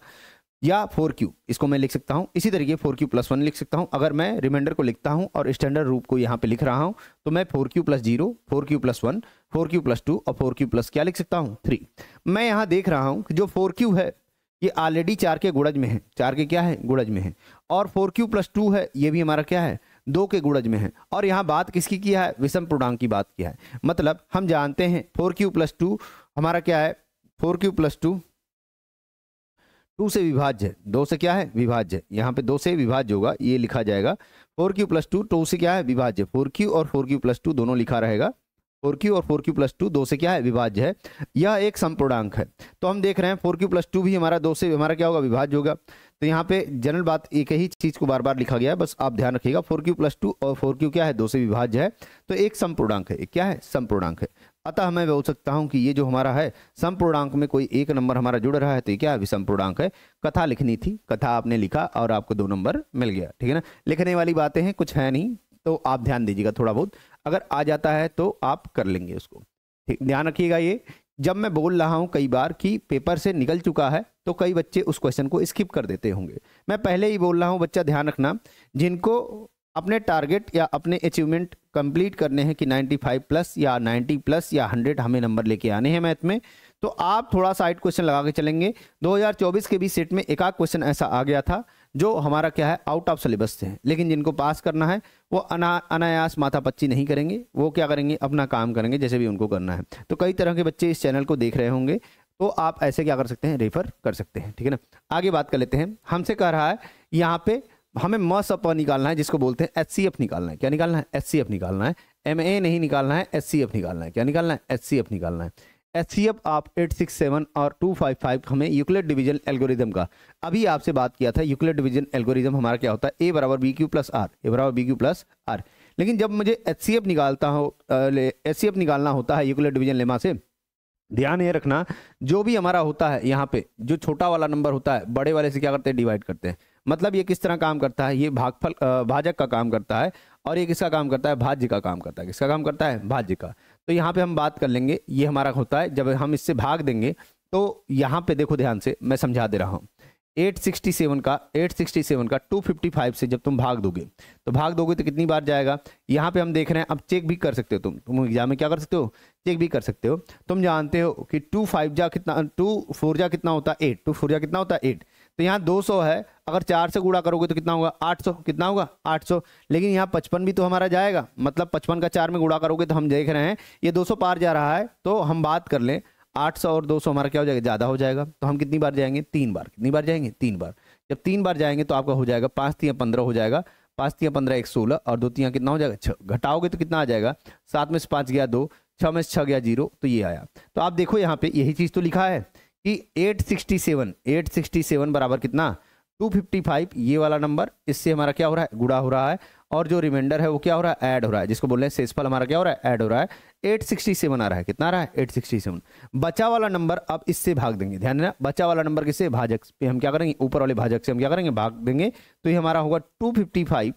या 4q, इसको मैं लिख सकता हूं इसी तरीके 4q+1 लिख सकता हूं। अगर मैं रिमाइंडर को लिखता हूं और स्टैंडर्ड रूप को यहां पे लिख रहा हूं तो मैं 4q+0, 4q+1, 4q+2 और 4q+ क्या लिख सकता हूं, 3। मैं यहां देख रहा हूं कि जो 4q है ये ऑलरेडी 4 के गुणज में है, 4 के क्या है, गुणज में है, और 4q+2 है ये भी हमारा क्या है, 2 के गुणज में है। और यहाँ बात किसकी किया है, विषम पूर्णांक की बात किया है। मतलब हम जानते हैं 4q+2 हमारा क्या है, 4q+2 2 से विभाज्य है, 2 से क्या है, विभाज्य। यहाँ पे 2 से विभाज्य होगा, ये लिखा जाएगा 4q+2 2 से क्या है, विभाज्य। 4q और 4q+2 दोनों लिखा रहेगा, 4q और 4q+2 2 से क्या है, विभाज्य है। यह एक समपूर्णांक है। तो हम देख रहे हैं 4q+2 भी हमारा 2 से हमारा क्या होगा, विभाज्य होगा। तो यहाँ पे जनरल बात एक ही चीज को बार बार लिखा गया है, बस आप ध्यान रखिएगा 4q+2 और 4q क्या है, 2 से विभाज्य है, तो एक समपूर्णांक है, एक क्या है, समपूर्णांक है। अतः मैं बोल सकता हूं कि ये जो हमारा है समपूर्णांक में कोई एक नंबर हमारा जुड़ रहा है तो ये क्या है, विषम पूर्णांक है। कथा लिखनी थी, कथा आपने लिखा और आपको 2 नंबर मिल गया, ठीक है ना। लिखने वाली बातें हैं, कुछ है नहीं, तो आप ध्यान दीजिएगा थोड़ा बहुत, अगर आ जाता है तो आप कर लेंगे उसको, ठीक। ध्यान रखिएगा, ये जब मैं बोल रहा हूं कई बार कि पेपर से निकल चुका है तो कई बच्चे उस क्वेश्चन को स्किप कर देते होंगे। मैं पहले ही बोल रहा हूं, बच्चा ध्यान रखना, जिनको अपने टारगेट या अपने अचीवमेंट कंप्लीट करने हैं कि 95+ या 90+ या 100 हमें नंबर लेके आने हैं मैथ में, तो आप थोड़ा साइड क्वेश्चन लगा के चलेंगे। 2024 के भी सेट में एक आध क्वेश्चन ऐसा आ गया था जो हमारा क्या है, आउट ऑफ सिलेबस थे, लेकिन जिनको पास करना है वो अनायास माथापच्ची नहीं करेंगे, वो क्या करेंगे, अपना काम करेंगे जैसे भी उनको करना है। तो कई तरह के बच्चे इस चैनल को देख रहे होंगे, तो आप ऐसे क्या कर सकते हैं, रेफर कर सकते हैं, ठीक है ना। आगे बात कर लेते हैं। हमसे कह रहा है यहाँ पे हमें मसअप निकालना है, जिसको बोलते हैं HCF निकालना है। क्या निकालना है, HCF निकालना है, MA नहीं निकालना है, HCF निकालना है। क्या निकालना है, HCF निकालना है। HCF आप 867 और 255 हमें यूक्लिड डिवीजन एल्गोरिदम का अभी आपसे बात किया था। यूक्लिड डिवीजन एल्गोरिदम हमारा क्या होता है, A बराबर BQ+R, A बराबर BQ+R। लेकिन जब मुझे HCF निकालता हो, HCF निकालना होता है यूक्लिड डिवीजन लेमा से, ध्यान ये रखना, जो भी हमारा होता है यहाँ पे जो छोटा वाला नंबर होता है बड़े वाले से क्या करते हैं, डिवाइड करते हैं। मतलब ये किस तरह काम करता है, ये भागफल भाजक का काम करता है, और ये किसका काम करता है, भाज्य का काम करता है। किसका काम करता है, भाज्य का। तो यहाँ पे हम बात कर लेंगे, ये हमारा होता है जब हम इससे भाग देंगे, तो यहाँ पे देखो ध्यान से, मैं समझा दे रहा हूँ। 867 का 255 से जब तुम भाग दोगे तो कितनी बार जाएगा, यहाँ पे हम देख रहे हैं। अब चेक भी कर सकते हो तुम एग्जाम में क्या कर सकते हो, चेक भी कर सकते हो। तुम जानते हो कि 2 4 जा कितना होता है, 8, 2 4 जा कितना होता है 8, तो यहाँ 200 है अगर 4 से गुणा करोगे तो कितना होगा 800, कितना होगा 800। लेकिन यहाँ 55 भी तो हमारा जाएगा, मतलब 55 का 4 में गुणा करोगे तो हम देख रहे हैं ये 200 पार जा रहा है। तो हम बात कर लें 800 और 200 हमारा क्या हो जाएगा, ज़्यादा हो जाएगा। तो हम कितनी बार जाएंगे, 3 बार। कितनी बार जाएंगे, 3 बार। जब 3 बार जाएंगे तो आपका हो जाएगा 5 3 15 हो जाएगा, 5 3 15 1 16 और 2 3 कितना हो जाएगा 6। घटाओगे तो कितना आ जाएगा, 7 में से 5 गया 2, 6 में से 6 गया 0, तो ये आया। तो आप देखो यहाँ पे यही चीज़ तो लिखा है कि 867 बराबर कितना 255, ये वाला नंबर इससे हमारा क्या हो रहा है, गुणा हो रहा है। और जो रिमाइंडर है वो क्या हो रहा है, ऐड हो रहा है, जिसको बोल रहे हैं शेषफल हमारा क्या हो रहा है, ऐड हो रहा है। 867 आ रहा है, कितना आ रहा है 867। बचा वाला नंबर अब इससे भाग देंगे, ध्यान देना, बचा वाला नंबर किससे, भाजक पे हम क्या करेंगे, ऊपर वाले भाजक से हम क्या करेंगे, भाग देंगे। तो ये हमारा होगा 255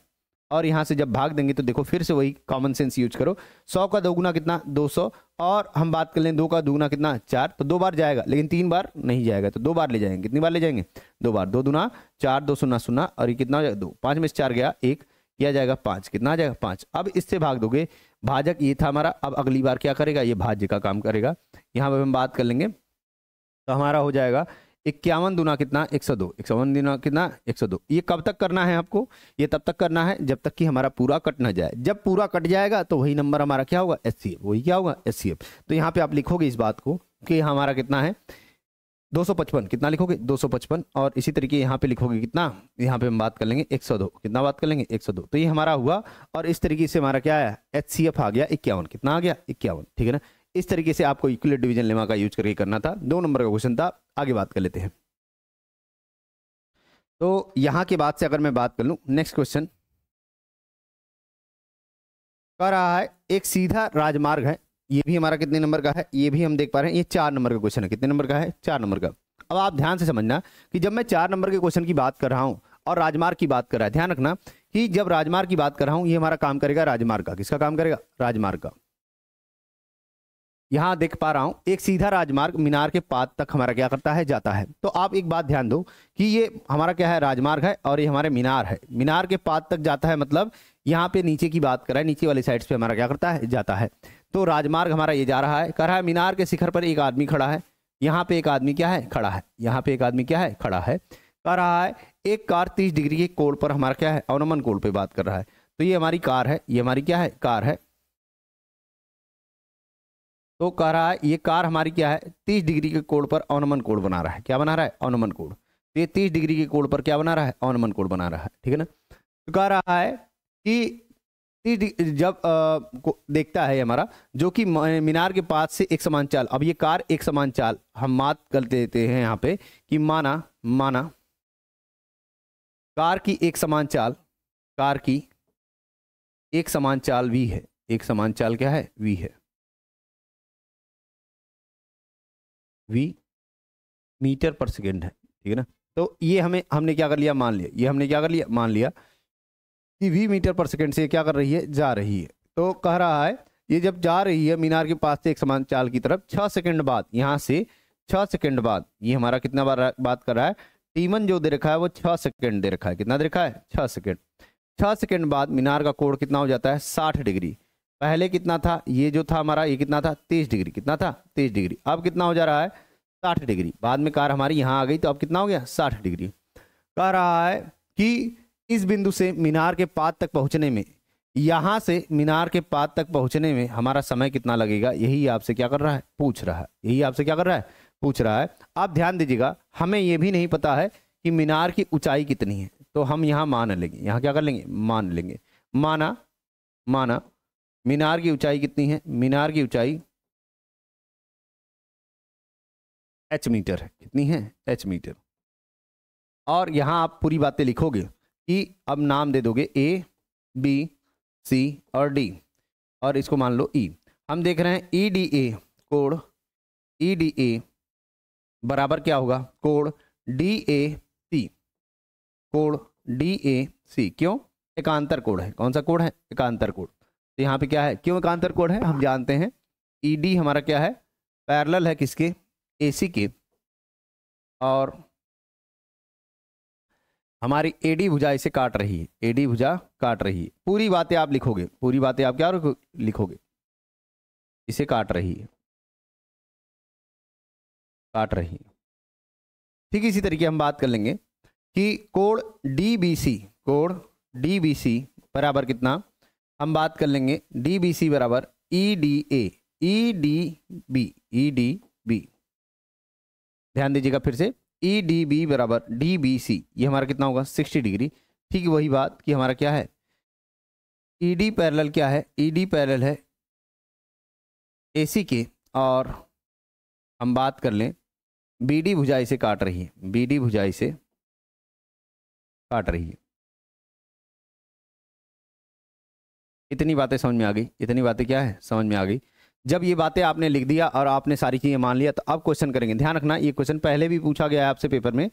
और यहाँ से जब भाग देंगे तो देखो फिर से वही कॉमन सेंस यूज करो। 100 का दोगुना कितना 200 और हम बात कर लें 2 का दुगुना कितना 4, तो 2 बार जाएगा लेकिन 3 बार नहीं जाएगा, तो 2 बार ले जाएंगे। कितनी बार ले जाएंगे, 2 बार। 2 दूना 4, 2 शून्य 0 और ये कितना हो जाएगा 2, 5 में से 4 गया 1, किया जाएगा 5, कितना आ जाएगा 5। अब इससे भाग दोगे, भाजक ये था हमारा, अब अगली बार क्या करेगा, ये भाज्य का काम करेगा। यहाँ पर हम बात कर लेंगे तो हमारा हो जाएगा 51 दूना कितना 102, 51 दूना कितना 102। ये कब तक करना है आपको, ये तब तक करना है जब तक कि हमारा पूरा कट ना जाए। जब पूरा कट जाएगा तो वही नंबर हमारा क्या होगा, एचसीएफ, वही क्या होगा एचसीएफ। तो यहाँ पे आप लिखोगे इस बात को कि हमारा कितना है 255, कितना लिखोगे 255 और इसी तरीके यहाँ पे लिखोगे कितना, यहाँ पे हम बात कर लेंगे 102, कितना बात कर लेंगे 102। तो ये हमारा हुआ और इस तरीके से हमारा क्या आया, एचसीएफ आ गया 51, कितना आ गया 51, ठीक है ना। इस तरीके से आपको इक्विलेट डिवीजन लेमा का यूज करके करना था। 2 नंबर का क्वेश्चन था, आगे बात कर लेते हैं। तो यहां के बाद से अगर मैं बात कर लूं, नेक्स्ट क्वेश्चन कह रहा है एक सीधा राजमार्ग है, ये भी हमारा कितने नंबर का है, ये भी हम देख पा रहे हैं, ये 4 नंबर का क्वेश्चन है। कितने नंबर का है, 4 नंबर का। अब आप ध्यान से समझना कि जब मैं 4 नंबर के क्वेश्चन की बात कर रहा हूं और राजमार्ग की बात कर रहा है, ध्यान रखना कि जब राजमार्ग की बात कर रहा हूं ये हमारा काम करेगा राजमार्ग का। किसका काम करेगा, राजमार्ग का। यहां देख पा रहा हूं एक सीधा राजमार्ग मीनार के पाद तक हमारा क्या करता है, जाता है। तो आप एक बात ध्यान दो कि ये हमारा क्या है, राजमार्ग है और ये हमारे मीनार है। मीनार के पाद तक जाता है मतलब यहाँ पे नीचे की बात कर रहा है, नीचे वाली साइड पे हमारा क्या करता है, जाता है। तो राजमार्ग हमारा ये जा रहा है, कह रहा है मीनार के शिखर पर एक आदमी खड़ा है, यहाँ पे एक आदमी क्या है, खड़ा है, यहाँ पे एक आदमी क्या है, खड़ा है। कह रहा है एक कार 30 डिग्री के कोण पर हमारा क्या है, अवनमन कोण पे बात कर रहा है। तो ये हमारी कार है, ये हमारी क्या है, कार है। तो कह रहा है ये कार हमारी क्या है, 30 डिग्री के कोण पर अवनमन कोण बना रहा है। क्या बना रहा है, अवनमन कोण। तो ये 30 डिग्री के कोण पर क्या बना रहा है, अवनमन कोण बना रहा है, ठीक है ना। तो कह रहा है कि जब देखता है हमारा जो कि मीनार के पास से एक समान चाल, अब ये कार एक समान चाल हम बात कर देते हैं यहाँ पे कि माना कार की एक समान चाल, कार की एक समान चाल v है, एक समान चाल क्या है, v है, v मीटर पर सेकेंड है, ठीक है ना। तो ये हमने क्या कर लिया, मान लिया, ये हमने क्या कर लिया, मान लिया कि v मीटर पर सेकेंड से क्या कर रही है, जा रही है। तो कह रहा है ये जब जा रही है मीनार के पास से एक समान चाल की तरफ 6 सेकंड बाद, यहाँ से 6 सेकंड बाद, ये हमारा कितना बार बात कर रहा है, टीमन जो दे रखा है वो 6 सेकंड दे रखा है। कितना दे रखा है, 6 सेकंड। 6 सेकंड बाद मीनार का कोण कितना हो जाता है, 60 डिग्री। पहले कितना था, ये जो था हमारा ये कितना था, 30 डिग्री। कितना था, 30 डिग्री। अब कितना हो जा रहा है, 60 डिग्री। बाद में कार हमारी यहाँ आ गई तो अब कितना हो गया, 60 डिग्री। कह रहा है कि इस बिंदु से मीनार के पाद तक पहुंचने में, यहां से मीनार के पाद तक पहुंचने में हमारा समय कितना लगेगा, यही आपसे क्या कर रहा है, पूछ रहा है। यही आपसे क्या कर रहा है, पूछ रहा है। आप ध्यान दीजिएगा, हमें यह भी नहीं पता है कि मीनार की ऊंचाई कितनी है, तो हम यहां मान लेंगे, यहां क्या कर लेंगे, मान लेंगे। माना मीनार की ऊंचाई कितनी है, मीनार की ऊंचाई h मीटर है। कितनी है, h मीटर। और यहां आप पूरी बातें लिखोगे कि अब नाम दे दोगे A, B, C और D और इसको मान लो E। हम देख रहे हैं EDA कोण, EDA बराबर क्या होगा, कोण DAC, कोण DAC। क्यों, एकांतर कोण है। कौन सा कोण है, एकांतर कोण। तो यहाँ पे क्या है, क्यों एकांतर कोण है, हम जानते हैं ED हमारा क्या है, पैरेलल है किसके, AC के, और हमारी AD भुजा इसे काट रही है, AD भुजा काट रही है। पूरी बातें आप लिखोगे, पूरी बातें आप क्या लिखोगे, इसे काट रही है, काट रही है। ठीक इसी तरीके हम बात कर लेंगे कि कोण DBC बराबर कितना, हम बात कर लेंगे DBC बराबर EDB, ध्यान दीजिएगा फिर से, EDB बराबर DBC, ये हमारा कितना होगा 60 डिग्री। ठीक है, वही बात कि हमारा क्या है ED पैरेलल क्या है, ED पैरेलल है AC के, और हम बात कर लें BD भुजाई से काट रही है, BD भुजाई से काट रही है। इतनी बातें समझ में आ गई, इतनी बातें क्या है समझ में आ गई। जब ये बातें आपने लिख दिया और आपने सारी चीजें मान लिया, तो अब क्वेश्चन करेंगे। ध्यान रखना, ये क्वेश्चन पहले भी पूछा गया है आपसे पेपर में,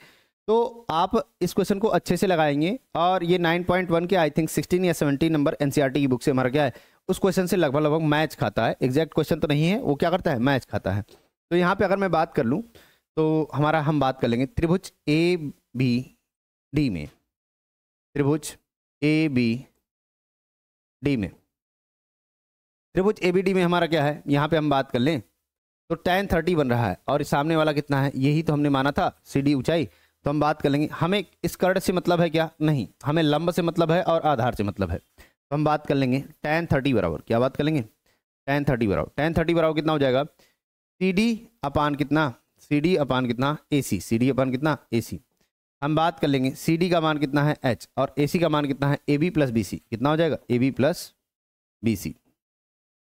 तो आप इस क्वेश्चन को अच्छे से लगाएंगे। और ये 9.1 के आई थिंक 16 या 17 नंबर एनसीईआरटी की बुक से हमारा क्या है, उस क्वेश्चन से लगभग मैच खाता है। एग्जैक्ट क्वेश्चन तो नहीं है, वो क्या करता है, मैच खाता है। तो यहाँ पे अगर मैं बात कर लूँ तो हमारा, हम बात कर लेंगे त्रिभुज ABD में, त्रिभुज ABD में, त्रिभुज ABD में हमारा क्या है, यहाँ पे हम बात कर लें तो tan 30 बन रहा है, और सामने वाला कितना है, यही तो हमने माना था CD ऊंचाई। तो हम बात कर लेंगे, हमें इस कर्ड से मतलब है क्या, नहीं, हमें लंब से मतलब है और आधार से मतलब है। तो हम बात कर लेंगे tan 30 बराबर, क्या बात कर लेंगे, tan 30 बराबर कितना हो जाएगा, CD अपान कितना, CD अपान कितना AC, CD अपान कितना AC। हम बात कर लेंगे CD का मान कितना है H, और AC का मान कितना है AB प्लस BC, कितना हो जाएगा AB प्लस BC।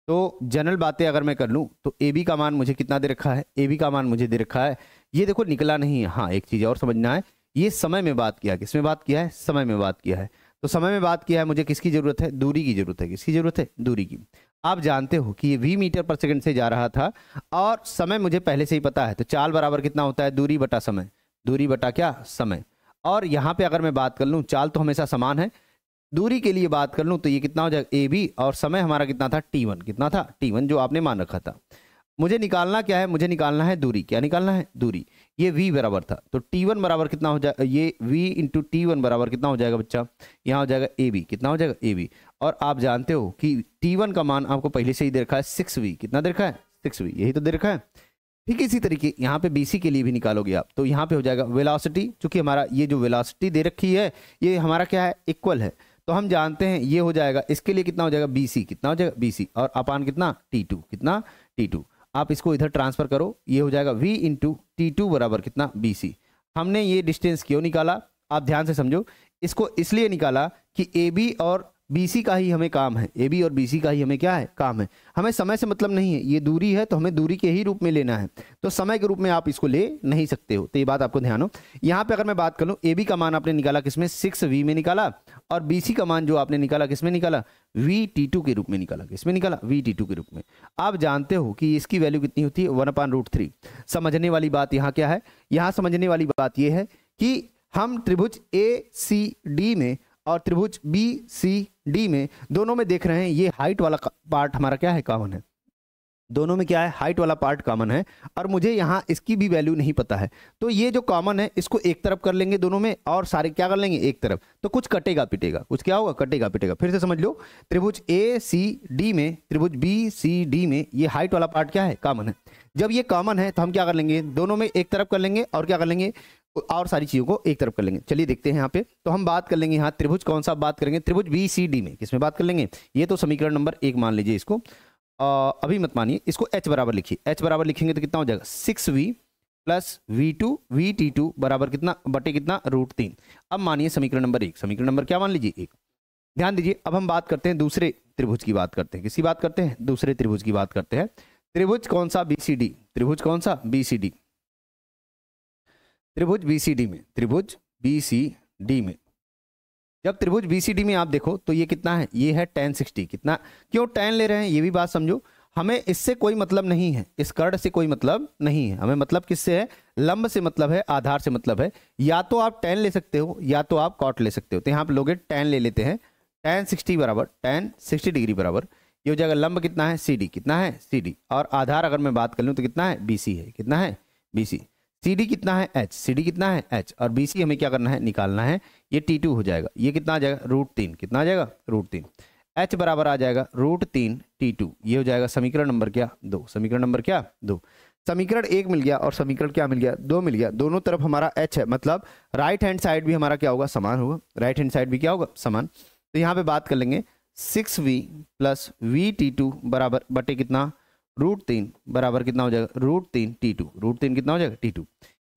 तो जनरल बातें अगर मैं कर लूँ तो AB का मान मुझे कितना दे रखा है, AB का मान मुझे दे रखा है, ये देखो निकला नहीं है। हाँ, एक चीज़ और समझना है, ये समय में बात किया है, किस में बात किया है, समय में बात किया है। तो समय में बात किया है, मुझे किसकी जरूरत है, दूरी की जरूरत है। किसकी जरूरत है, दूरी की। आप जानते हो कि ये V मीटर पर सेकंड से जा रहा था, और समय मुझे पहले से ही पता है। तो चाल बराबर कितना होता है, दूरी बटा समय, दूरी बटा क्या, समय। और यहाँ पे अगर मैं बात कर लूँ, चाल तो हमेशा समान है, दूरी के लिए बात कर लूँ तो ये कितना हो जाएगा AB, और समय हमारा कितना था T1, कितना था T1, जो आपने मान रखा था। मुझे निकालना क्या है, मुझे निकालना है दूरी। क्या निकालना है, दूरी। ये V बराबर था, तो T1 बराबर कितना हो जाएगा, ये V इंटू T1 बराबर कितना हो जाएगा बच्चा, यहाँ हो जाएगा AB, कितना हो जाएगा AB। और आप जानते हो कि T1 का मान आपको पहले से ही दे रखा है 6V, कितना दे रखा है 6V, यही तो दे रखा है। ठीक है, इसी तरीके यहाँ पे BC के लिए भी निकालोगे आप, तो यहाँ पे हो जाएगा वेलोसिटी, चूंकि हमारा ये जो वेलोसिटी दे रखी है ये हमारा क्या है, इक्वल है। तो हम जानते हैं ये हो जाएगा, इसके लिए कितना हो जाएगा BC, कितना हो जाएगा BC, और अपान कितना T2, कितना T2। आप इसको इधर ट्रांसफर करो, ये हो जाएगा V इंटू T2 बराबर कितना BC। हमने ये डिस्टेंस क्यों निकाला, आप ध्यान से समझो। इसको इसलिए निकाला कि AB और BC का ही हमें काम है, AB और BC का ही हमें क्या है, काम है। हमें समय से मतलब नहीं है, ये दूरी है तो हमें दूरी के ही रूप में लेना है, तो समय के रूप में आप इसको ले नहीं सकते हो। तो ये बात आपको ध्यान हो। यहाँ पे अगर मैं बात कर लूँ, AB का मान आपने निकाला किसमें, 6V में निकाला, और BC का मान जो आपने निकाला किसमें निकाला, VT2 के रूप में निकाला। किसमें निकाला, VT2 के रूप में। आप जानते हो कि इसकी वैल्यू कितनी होती है, 1/√3। समझने वाली बात यहाँ क्या है, यहाँ समझने वाली बात यह है कि हम त्रिभुज ACD में और त्रिभुज BCD में दोनों में देख रहे हैं, ये हाइट वाला पार्ट हमारा क्या है, कॉमन है। दोनों में क्या है, हाइट वाला पार्ट कॉमन है, और मुझे यहाँ इसकी भी वैल्यू नहीं पता है। तो ये जो कॉमन है इसको एक तरफ कर लेंगे दोनों में, और सारे क्या कर लेंगे, एक तरफ। तो कुछ कटेगा पिटेगा, कुछ क्या होगा, कटेगा पिटेगा। फिर से समझ लो, त्रिभुज ACD में, त्रिभुज BCD में ये हाइट वाला पार्ट क्या है, कॉमन है। जब ये कॉमन है तो हम क्या कर लेंगे, दोनों में एक तरफ कर लेंगे, और क्या कर लेंगे, और सारी चीजों को एक तरफ कर लेंगे। चलिए देखते हैं यहाँ पे। तो हम बात कर लेंगे यहाँ त्रिभुज कौन सा बात करेंगे, त्रिभुज BCD में। किसमें बात कर लेंगे, ये तो समीकरण नंबर 1 मान लीजिए इसको, अभी मत मानिए इसको। H बराबर लिखिए, H बराबर लिखेंगे तो कितना हो जाएगा, 6V प्लस VT2 बराबर कितना, बटे कितना, √3। अब मानिए समीकरण नंबर 1, समीकरण नंबर क्या मान लीजिए 1। ध्यान दीजिए, अब हम बात करते हैं दूसरे त्रिभुज की बात करते हैं। किसकी बात करते हैं, दूसरे त्रिभुज की बात करते हैं। त्रिभुज कौन सा, BCD। त्रिभुज कौन सा, BCD। त्रिभुज BCD में, त्रिभुज BCD में, जब त्रिभुज BCD में आप देखो तो ये कितना है, ये है tan 60। कितना, क्यों tan ले रहे हैं, ये भी बात समझो। हमें इससे कोई मतलब नहीं है, इस कर्ड से कोई मतलब नहीं है, हमें मतलब किससे है, लंब से मतलब है, आधार से मतलब है। या तो आप tan ले सकते हो, या तो आप cot ले सकते हो। तो यहाँ पे लोगे tan ले लेते हैं, tan 60 बराबर, tan 60 डिग्री बराबर, ये हो जाएगा लंब कितना है, CD, कितना है CD, और आधार अगर मैं बात कर लूँ तो कितना है, BC है। कितना है, BC। CD कितना है, H, CD कितना है, H, और BC हमें क्या करना है, निकालना है। ये T2 हो जाएगा, ये कितना आ जाएगा, √3। कितना आ जाएगा, √3। H बराबर आ जाएगा √3 T2, ये हो जाएगा समीकरण नंबर क्या, 2। समीकरण नंबर क्या, 2। समीकरण 1 मिल गया और समीकरण क्या मिल गया, 2 मिल गया। दोनों तरफ हमारा h है, मतलब राइट हैंड साइड भी हमारा क्या होगा, समान होगा। राइट हैंड साइड भी क्या होगा, समान। तो यहाँ पे बात कर लेंगे 6v प्लस VT2 बराबर बटे कितना, √3 बराबर कितना हो जाएगा, √3 T2। √3 कितना हो जाएगा, T2।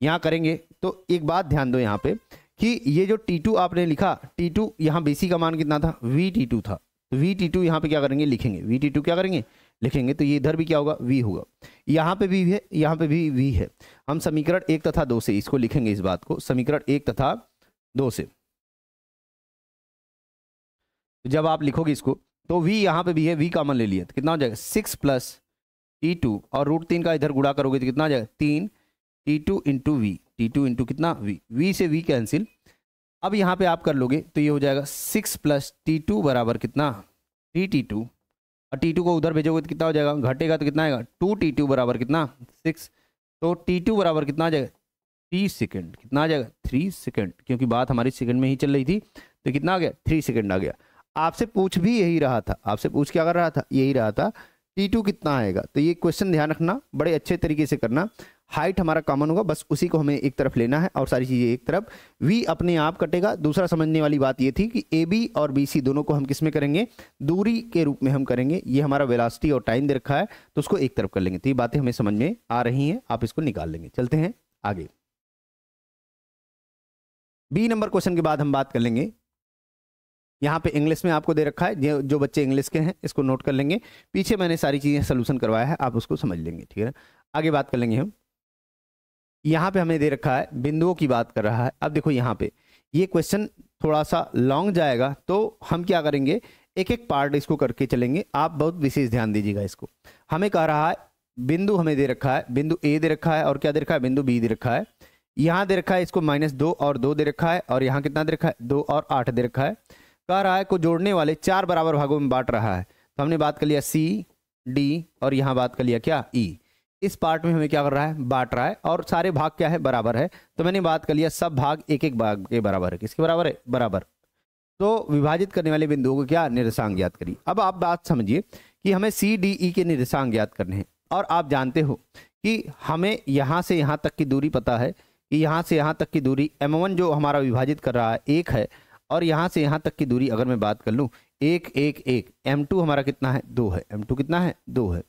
यहाँ करेंगे तो एक बात ध्यान दो यहाँ पे कि ये जो T2 आपने लिखा, T2 यहाँ BC का मान कितना था, VT2 था। तो VT2 यहाँ पे क्या करेंगे, लिखेंगे। VT2 क्या करेंगे, लिखेंगे। तो ये इधर भी क्या होगा, V होगा। यहाँ पे भी है, यहाँ पे भी V है। हम समीकरण 1 तथा 2 से इसको लिखेंगे, इस बात को समीकरण 1 तथा 2 से। जब आप लिखोगे इसको तो V यहाँ पे भी है, V कॉमन ले लिया तो कितना हो जाएगा 6 प्लस T2 और √3 का इधर गुणा करोगे तो कितना आ जाएगा 3 T2 into V। T2 into कितना V, V से V कैंसिल। अब यहाँ पे आप कर लोगे तो ये हो जाएगा 6 प्लस T2 बराबर कितना 3T2 और T2 को उधर भेजोगे तो कितना हो जाएगा, घटेगा तो कितना आएगा 2T2 बराबर कितना 6। तो T2 बराबर कितना आ जाएगा 3 सेकेंड। कितना आ जाएगा 3 सेकेंड, क्योंकि बात हमारी सेकंड में ही चल रही थी। तो कितना आ गया 3 सेकेंड आ गया। आपसे पूछ भी यही रहा था, आपसे पूछ क्या कर रहा था, यही रहा था T2 कितना आएगा। तो ये क्वेश्चन ध्यान रखना, बड़े अच्छे तरीके से करना। हाइट हमारा कॉमन होगा, बस उसी को हमें एक तरफ लेना है और सारी चीजें एक तरफ। V अपने आप कटेगा। दूसरा समझने वाली बात ये थी कि AB और BC दोनों को हम किस में करेंगे, दूरी के रूप में हम करेंगे। ये हमारा वेलोसिटी और टाइम दे रखा है तो उसको एक तरफ कर लेंगे। तो ये बातें हमें समझ में आ रही हैं, आप इसको निकाल लेंगे। चलते हैं आगे। B नंबर क्वेश्चन के बाद हम बात कर लेंगे, यहाँ पे इंग्लिश में आपको दे रखा है। जो बच्चे इंग्लिश के हैं इसको नोट कर लेंगे, पीछे मैंने सारी चीजें सोल्यूशन करवाया है, आप उसको समझ लेंगे। ठीक है ना, आगे बात कर लेंगे हम। यहाँ पे हमें दे रखा है, बिंदुओं की बात कर रहा है। अब देखो यहाँ पे ये क्वेश्चन थोड़ा सा लॉन्ग जाएगा, तो हम क्या करेंगे, एक एक पार्ट इसको करके चलेंगे। आप बहुत विशेष ध्यान दीजिएगा इसको। हमें कह रहा है बिंदु हमें दे रखा है, बिंदु A दे रखा है और क्या दे रखा है, बिंदु B दे रखा है। यहाँ दे रखा है इसको -2 और 2 दे रखा है, और यहाँ कितना दे रखा है 2 और 8 दे रखा है। कह रहा है को जोड़ने वाले 4 बराबर भागों में बांट रहा है। तो हमने बात कर लिया C D और यहाँ बात कर लिया क्या E। इस पार्ट में हमें क्या कर रहा है, बांट रहा है, और सारे भाग क्या है, बराबर है। तो मैंने बात कर लिया सब भाग एक एक भाग के बराबर है। किसके बराबर है, बराबर। तो विभाजित करने वाले बिंदुओं को क्या, निर्देशांक ज्ञात करिए। अब आप बात समझिए कि हमें CDE के निर्देशांक ज्ञात करने हैं, और आप जानते हो कि हमें यहाँ से यहाँ तक की दूरी पता है कि यहाँ से यहाँ तक की दूरी M1 जो हमारा विभाजित कर रहा है 1 है, और यहाँ से यहाँ तक की दूरी अगर मैं बात कर लूँ 1 1 1, M2 हमारा कितना है 2 है। M2 कितना है 2 है।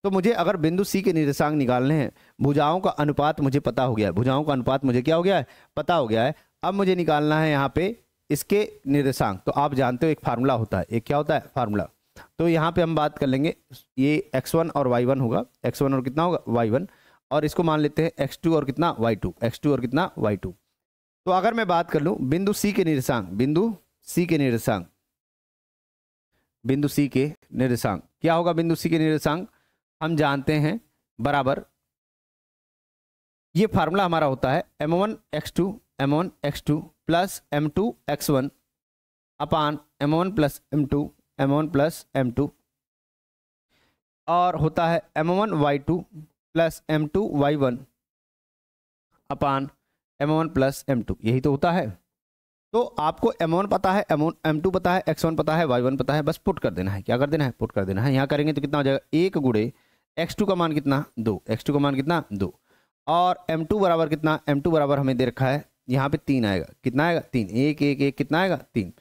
तो मुझे अगर बिंदु C के निर्देशांक निकालने हैं, भुजाओं का अनुपात मुझे पता हो गया है, भुजाओं का अनुपात मुझे क्या हो गया है, पता हो गया है। अब मुझे निकालना है यहाँ पे इसके निर्देशांक। तो आप जानते हो एक फार्मूला होता है, एक क्या होता है, फार्मूला। तो यहाँ पे हम बात कर लेंगे, ये x1 और y1 होगा, x1 और कितना होगा y1, और इसको मान लेते हैं x2 और कितना y2, x2 और कितना y2। तो अगर मैं बात कर लूं बिंदु C के निर्देशांक, बिंदु C के निर्देशांक, बिंदु C के निर्देशांक क्या होगा, बिंदु C के निर्देशांक हम जानते हैं बराबर, ये फार्मूला हमारा होता है m1 x2 plus m2 x1 अपान m1 प्लस m2 और होता है m1 y2 plus m2 y1 अपान m1 प्लस m2। यही तो होता है। तो आपको m1 पता है, m2 पता है, x1 पता है, y1 पता है, बस पुट कर देना है। क्या कर देना है, पुट कर देना है। यहाँ करेंगे तो कितना हो जाएगा 1 गुणे x2 का मान कितना 2, x2 का मान कितना 2, और m2 बराबर कितना, m2 बराबर हमें दे रखा है यहाँ पे 3 आएगा। कितना आएगा 3, 1 1 1 कितना आएगा 3।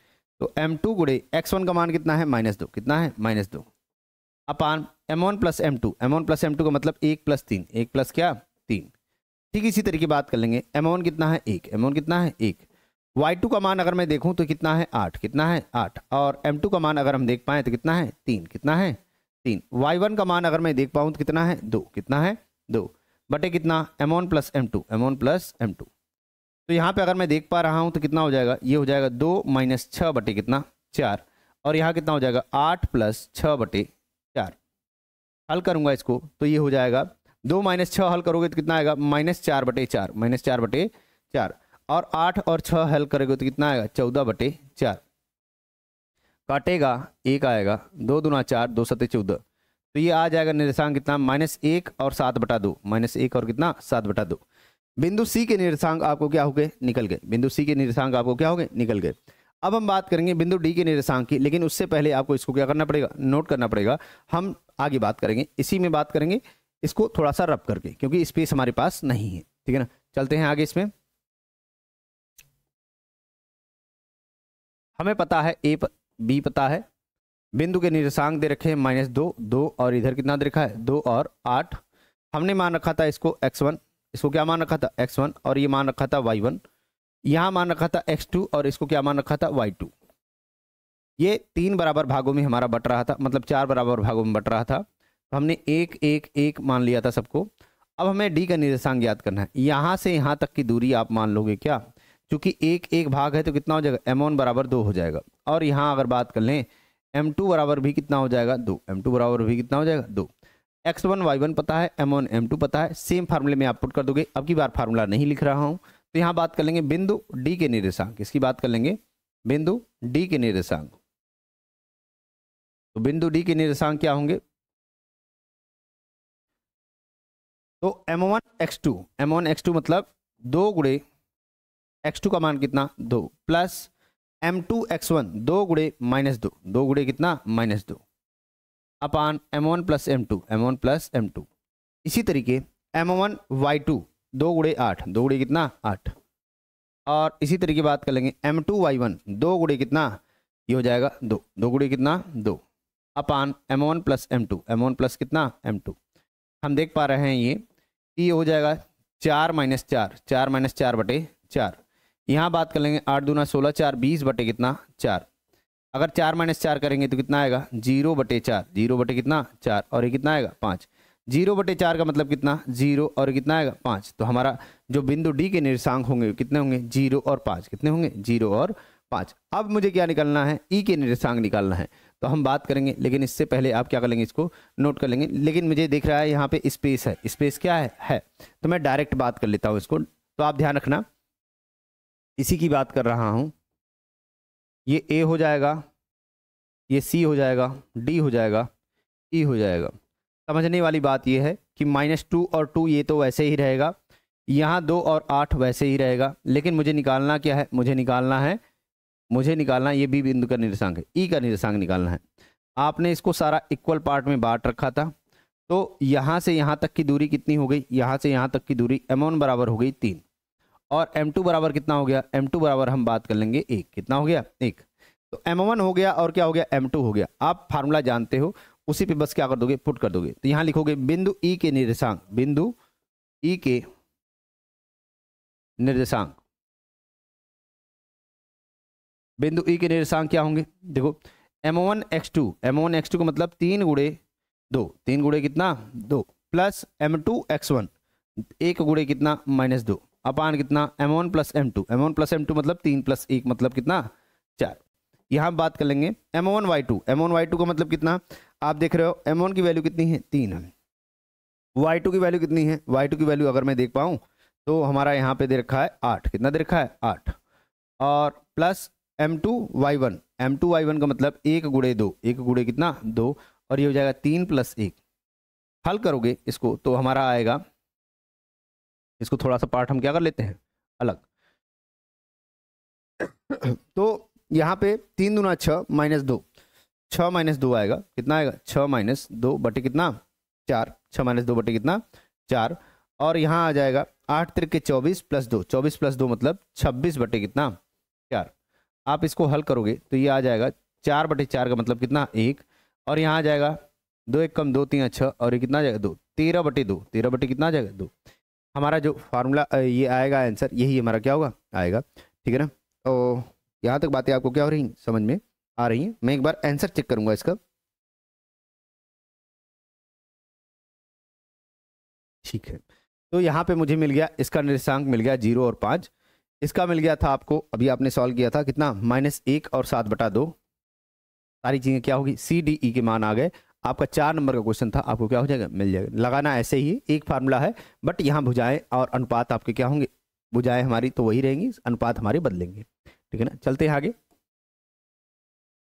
तो m2 गुणे x1 का मान कितना है -2, कितना है -2 अपान m1 प्लस m2 का मतलब 1 प्लस 3, 1 प्लस क्या 3। ठीक इसी तरीके बात कर लेंगे, m1 कितना है 1, m1 कितना है 1, y2 का मान अगर मैं देखूं तो कितना है 8, कितना है 8, और m2 का मान अगर हम देख पाए तो कितना है 3, कितना है 3, y1 का मान अगर मैं देख पाऊं तो कितना है 2, कितना है 2 बटे कितना m1 प्लस m2। तो यहाँ पे अगर मैं देख पा रहा हूं तो कितना हो जाएगा, ये हो जाएगा 2 - 6 बटे कितना 4, और यहाँ कितना हो जाएगा 8 प्लस 6 बटे 4। हल करूंगा इसको तो ये हो जाएगा 2 - 6 हल करोगे तो कितना आएगा -4 बटे 4, -4 बटे 4, और 8 और 6 हल करोगे तो कितना आएगा 14 बटे 4। काटेगा 1 आएगा, 2 दूना 4, 2 सत्ते 14। तो ये आ जाएगा निर्देशांक कितना -1 और 7/2, -1 और कितना 7/2। बिंदु C के निर्देशांक आपको क्या हो गए, निकल गए। बिंदु C के निर्देशांक आपको क्या हो गए, निकल गए। अब हम बात करेंगे बिंदु D के निर्देशांक की, लेकिन उससे पहले आपको इसको क्या करना पड़ेगा, नोट करना पड़ेगा। हम आगे बात करेंगे, इसी में बात करेंगे इसको थोड़ा सा रब करके, क्योंकि स्पेस हमारे पास नहीं है, ठीक है ना। चलते हैं आगे। इसमें हमें पता है ए बी पता है, बिंदु के निर्देशांक दे रखे हैं -2, 2 और इधर कितना दे रखा है 2 और 8। हमने मान रखा था इसको x1, इसको क्या मान रखा था x1, और ये मान रखा था y1, यहाँ मान रखा था x2 और इसको क्या मान रखा था y2। ये 3 बराबर भागों में हमारा बट रहा था, मतलब 4 बराबर भागों में बट रहा था, तो हमने 1 1 1 मान लिया था सबको। अब हमें d का निर्देशांक ज्ञात करना है। यहाँ से यहाँ तक की दूरी आप मान लोगे क्या, क्योंकि 1 1 भाग है तो कितना हो जाएगा m1 बराबर 2 हो जाएगा। और यहाँ अगर बात कर लें m2 बराबर भी कितना हो जाएगा 2, m2 बराबर भी कितना हो जाएगा 2। x1 y1 पता है, m1 m2 पता है, सेम फार्मूले में आप पुट कर दोगे। अब की बार फार्मूला नहीं लिख रहा हूँ। तो यहाँ बात कर लेंगे बिंदु d के निर्देशांक, इसकी बात कर लेंगे बिंदु d के निर्देशांक। तो बिंदु d के निर्देशांक क्या होंगे, तो m1 x2 मतलब 2 गुणे x2 का मान कितना 2 प्लस m2 x1 2 गुणे -2, 2 गुणे कितना -2 अपान m1 प्लस m2। इसी तरीके m1 y2 2 गुणे 8, 2 गुणे कितना 8। और इसी तरीके बात कर लेंगे m2 y1 2 गुणे कितना, ये हो जाएगा 2, 2 गुणे कितना 2 अपान m1 प्लस m2 कितना m2। हम देख पा रहे हैं ये हो जाएगा 4 - 4 बटे 4। यहाँ बात कर लेंगे 8 दूना 16, 4 20 बटे कितना 4। अगर 4 - 4 करेंगे तो कितना आएगा 0 बटे 4, 0 बटे कितना 4, और ये कितना आएगा 5। 0 बटे 4 का मतलब कितना 0, और कितना आएगा 5। तो हमारा जो बिंदु डी के निर्देशांक होंगे कितने होंगे 0 और 5, कितने होंगे 0 और 5। अब मुझे क्या निकालना है, ई के निर्देशांक निकालना है। तो हम बात करेंगे, लेकिन इससे पहले आप क्या कर लेंगे, इसको नोट कर लेंगे। लेकिन मुझे दिख रहा है यहाँ पे स्पेस है, स्पेस क्या है तो मैं डायरेक्ट बात कर लेता हूँ इसको। तो आप ध्यान रखना, इसी की बात कर रहा हूँ। ये ए हो जाएगा, ये सी हो जाएगा, डी हो जाएगा, ई हो जाएगा। समझने वाली बात ये है कि -2 और 2 ये तो वैसे ही रहेगा, यहाँ 2 और 8 वैसे ही रहेगा। लेकिन मुझे निकालना क्या है, मुझे निकालना ये बी बिंदु का निर्देशांक है, ई का निर्देशांक निकालना है। आपने इसको सारा इक्वल पार्ट में बांट रखा था। तो यहाँ से यहाँ तक की दूरी कितनी हो गई, यहाँ से यहाँ तक की दूरी m1 बराबर हो गई 3, और m2 बराबर कितना हो गया, m2 बराबर हम बात कर लेंगे 1, कितना हो गया 1। तो m1 हो गया और क्या हो गया m2 हो गया। आप फार्मूला जानते हो, उसी पे बस क्या कर दोगे पुट कर दोगे। तो यहाँ लिखोगे बिंदु ई के निर्देशांक, बिंदु ई के निर्देशांक, बिंदु ई के निर्देशांक क्या होंगे, देखो m1 x2 का मतलब 3 गुणे 2, 3 गुणे कितना 2 प्लस m2 x1 1 गुणे कितना -2 अपान कितना m1 प्लस m2 मतलब 3 प्लस 1 मतलब कितना 4। यहाँ बात कर लेंगे m1 y2 का मतलब कितना, आप देख रहे हो m1 की वैल्यू कितनी है 3 है, y2 की वैल्यू कितनी है, y2 की वैल्यू अगर मैं देख पाऊँ तो हमारा यहाँ पे दे रखा है 8, कितना दे रखा है 8, और प्लस m2 y1 का मतलब 1 गुणे 2, 1 गुणे कितना 2, और ये हो जाएगा 3 प्लस 1। हल करोगे इसको तो हमारा आएगा, इसको थोड़ा सा पार्ट हम क्या कर लेते हैं अलग। तो यहाँ पे 3 दूना 6 -2, 6 - 2 आएगा, कितना आएगा 6 - 2 बटे कितना 4, 6 - 2 बटे कितना 4, और यहाँ आ जाएगा 8 त्रिके 24 प्लस 2, 24 प्लस 2 मतलब 26 बटे कितना 4। आप इसको हल करोगे तो ये आ जाएगा 4 बटे 4 का मतलब कितना 1, और यहाँ आ जाएगा 2 1 कम 2 3 6, और ये कितना आ जाएगा 2, 13 बटे 2, 13 बटे कितना आ जाएगा 2। हमारा जो फार्मूला ये आएगा आंसर, यही हमारा क्या होगा आएगा, ठीक है ना। तो यहाँ तक बातें आपको क्या हो रही हैं, समझ में आ रही हैं। मैं एक बार आंसर चेक करूंगा इसका, ठीक है। तो यहाँ पे मुझे मिल गया, इसका निर्देशांक मिल गया 0 और 5, इसका मिल गया था आपको, अभी आपने सॉल्व किया था कितना -1 और 7/2। सारी चीजें क्या होगी CDE के मान आ गए। आपका 4 नंबर का क्वेश्चन था, आपको क्या हो जाएगा मिल जाएगा। लगाना ऐसे ही एक फार्मूला है, बट यहाँ भुजाएं और अनुपात आपके क्या होंगे, भुजाएं हमारी तो वही रहेंगी, अनुपात हमारे बदलेंगे, ठीक है ना। चलते हैं आगे।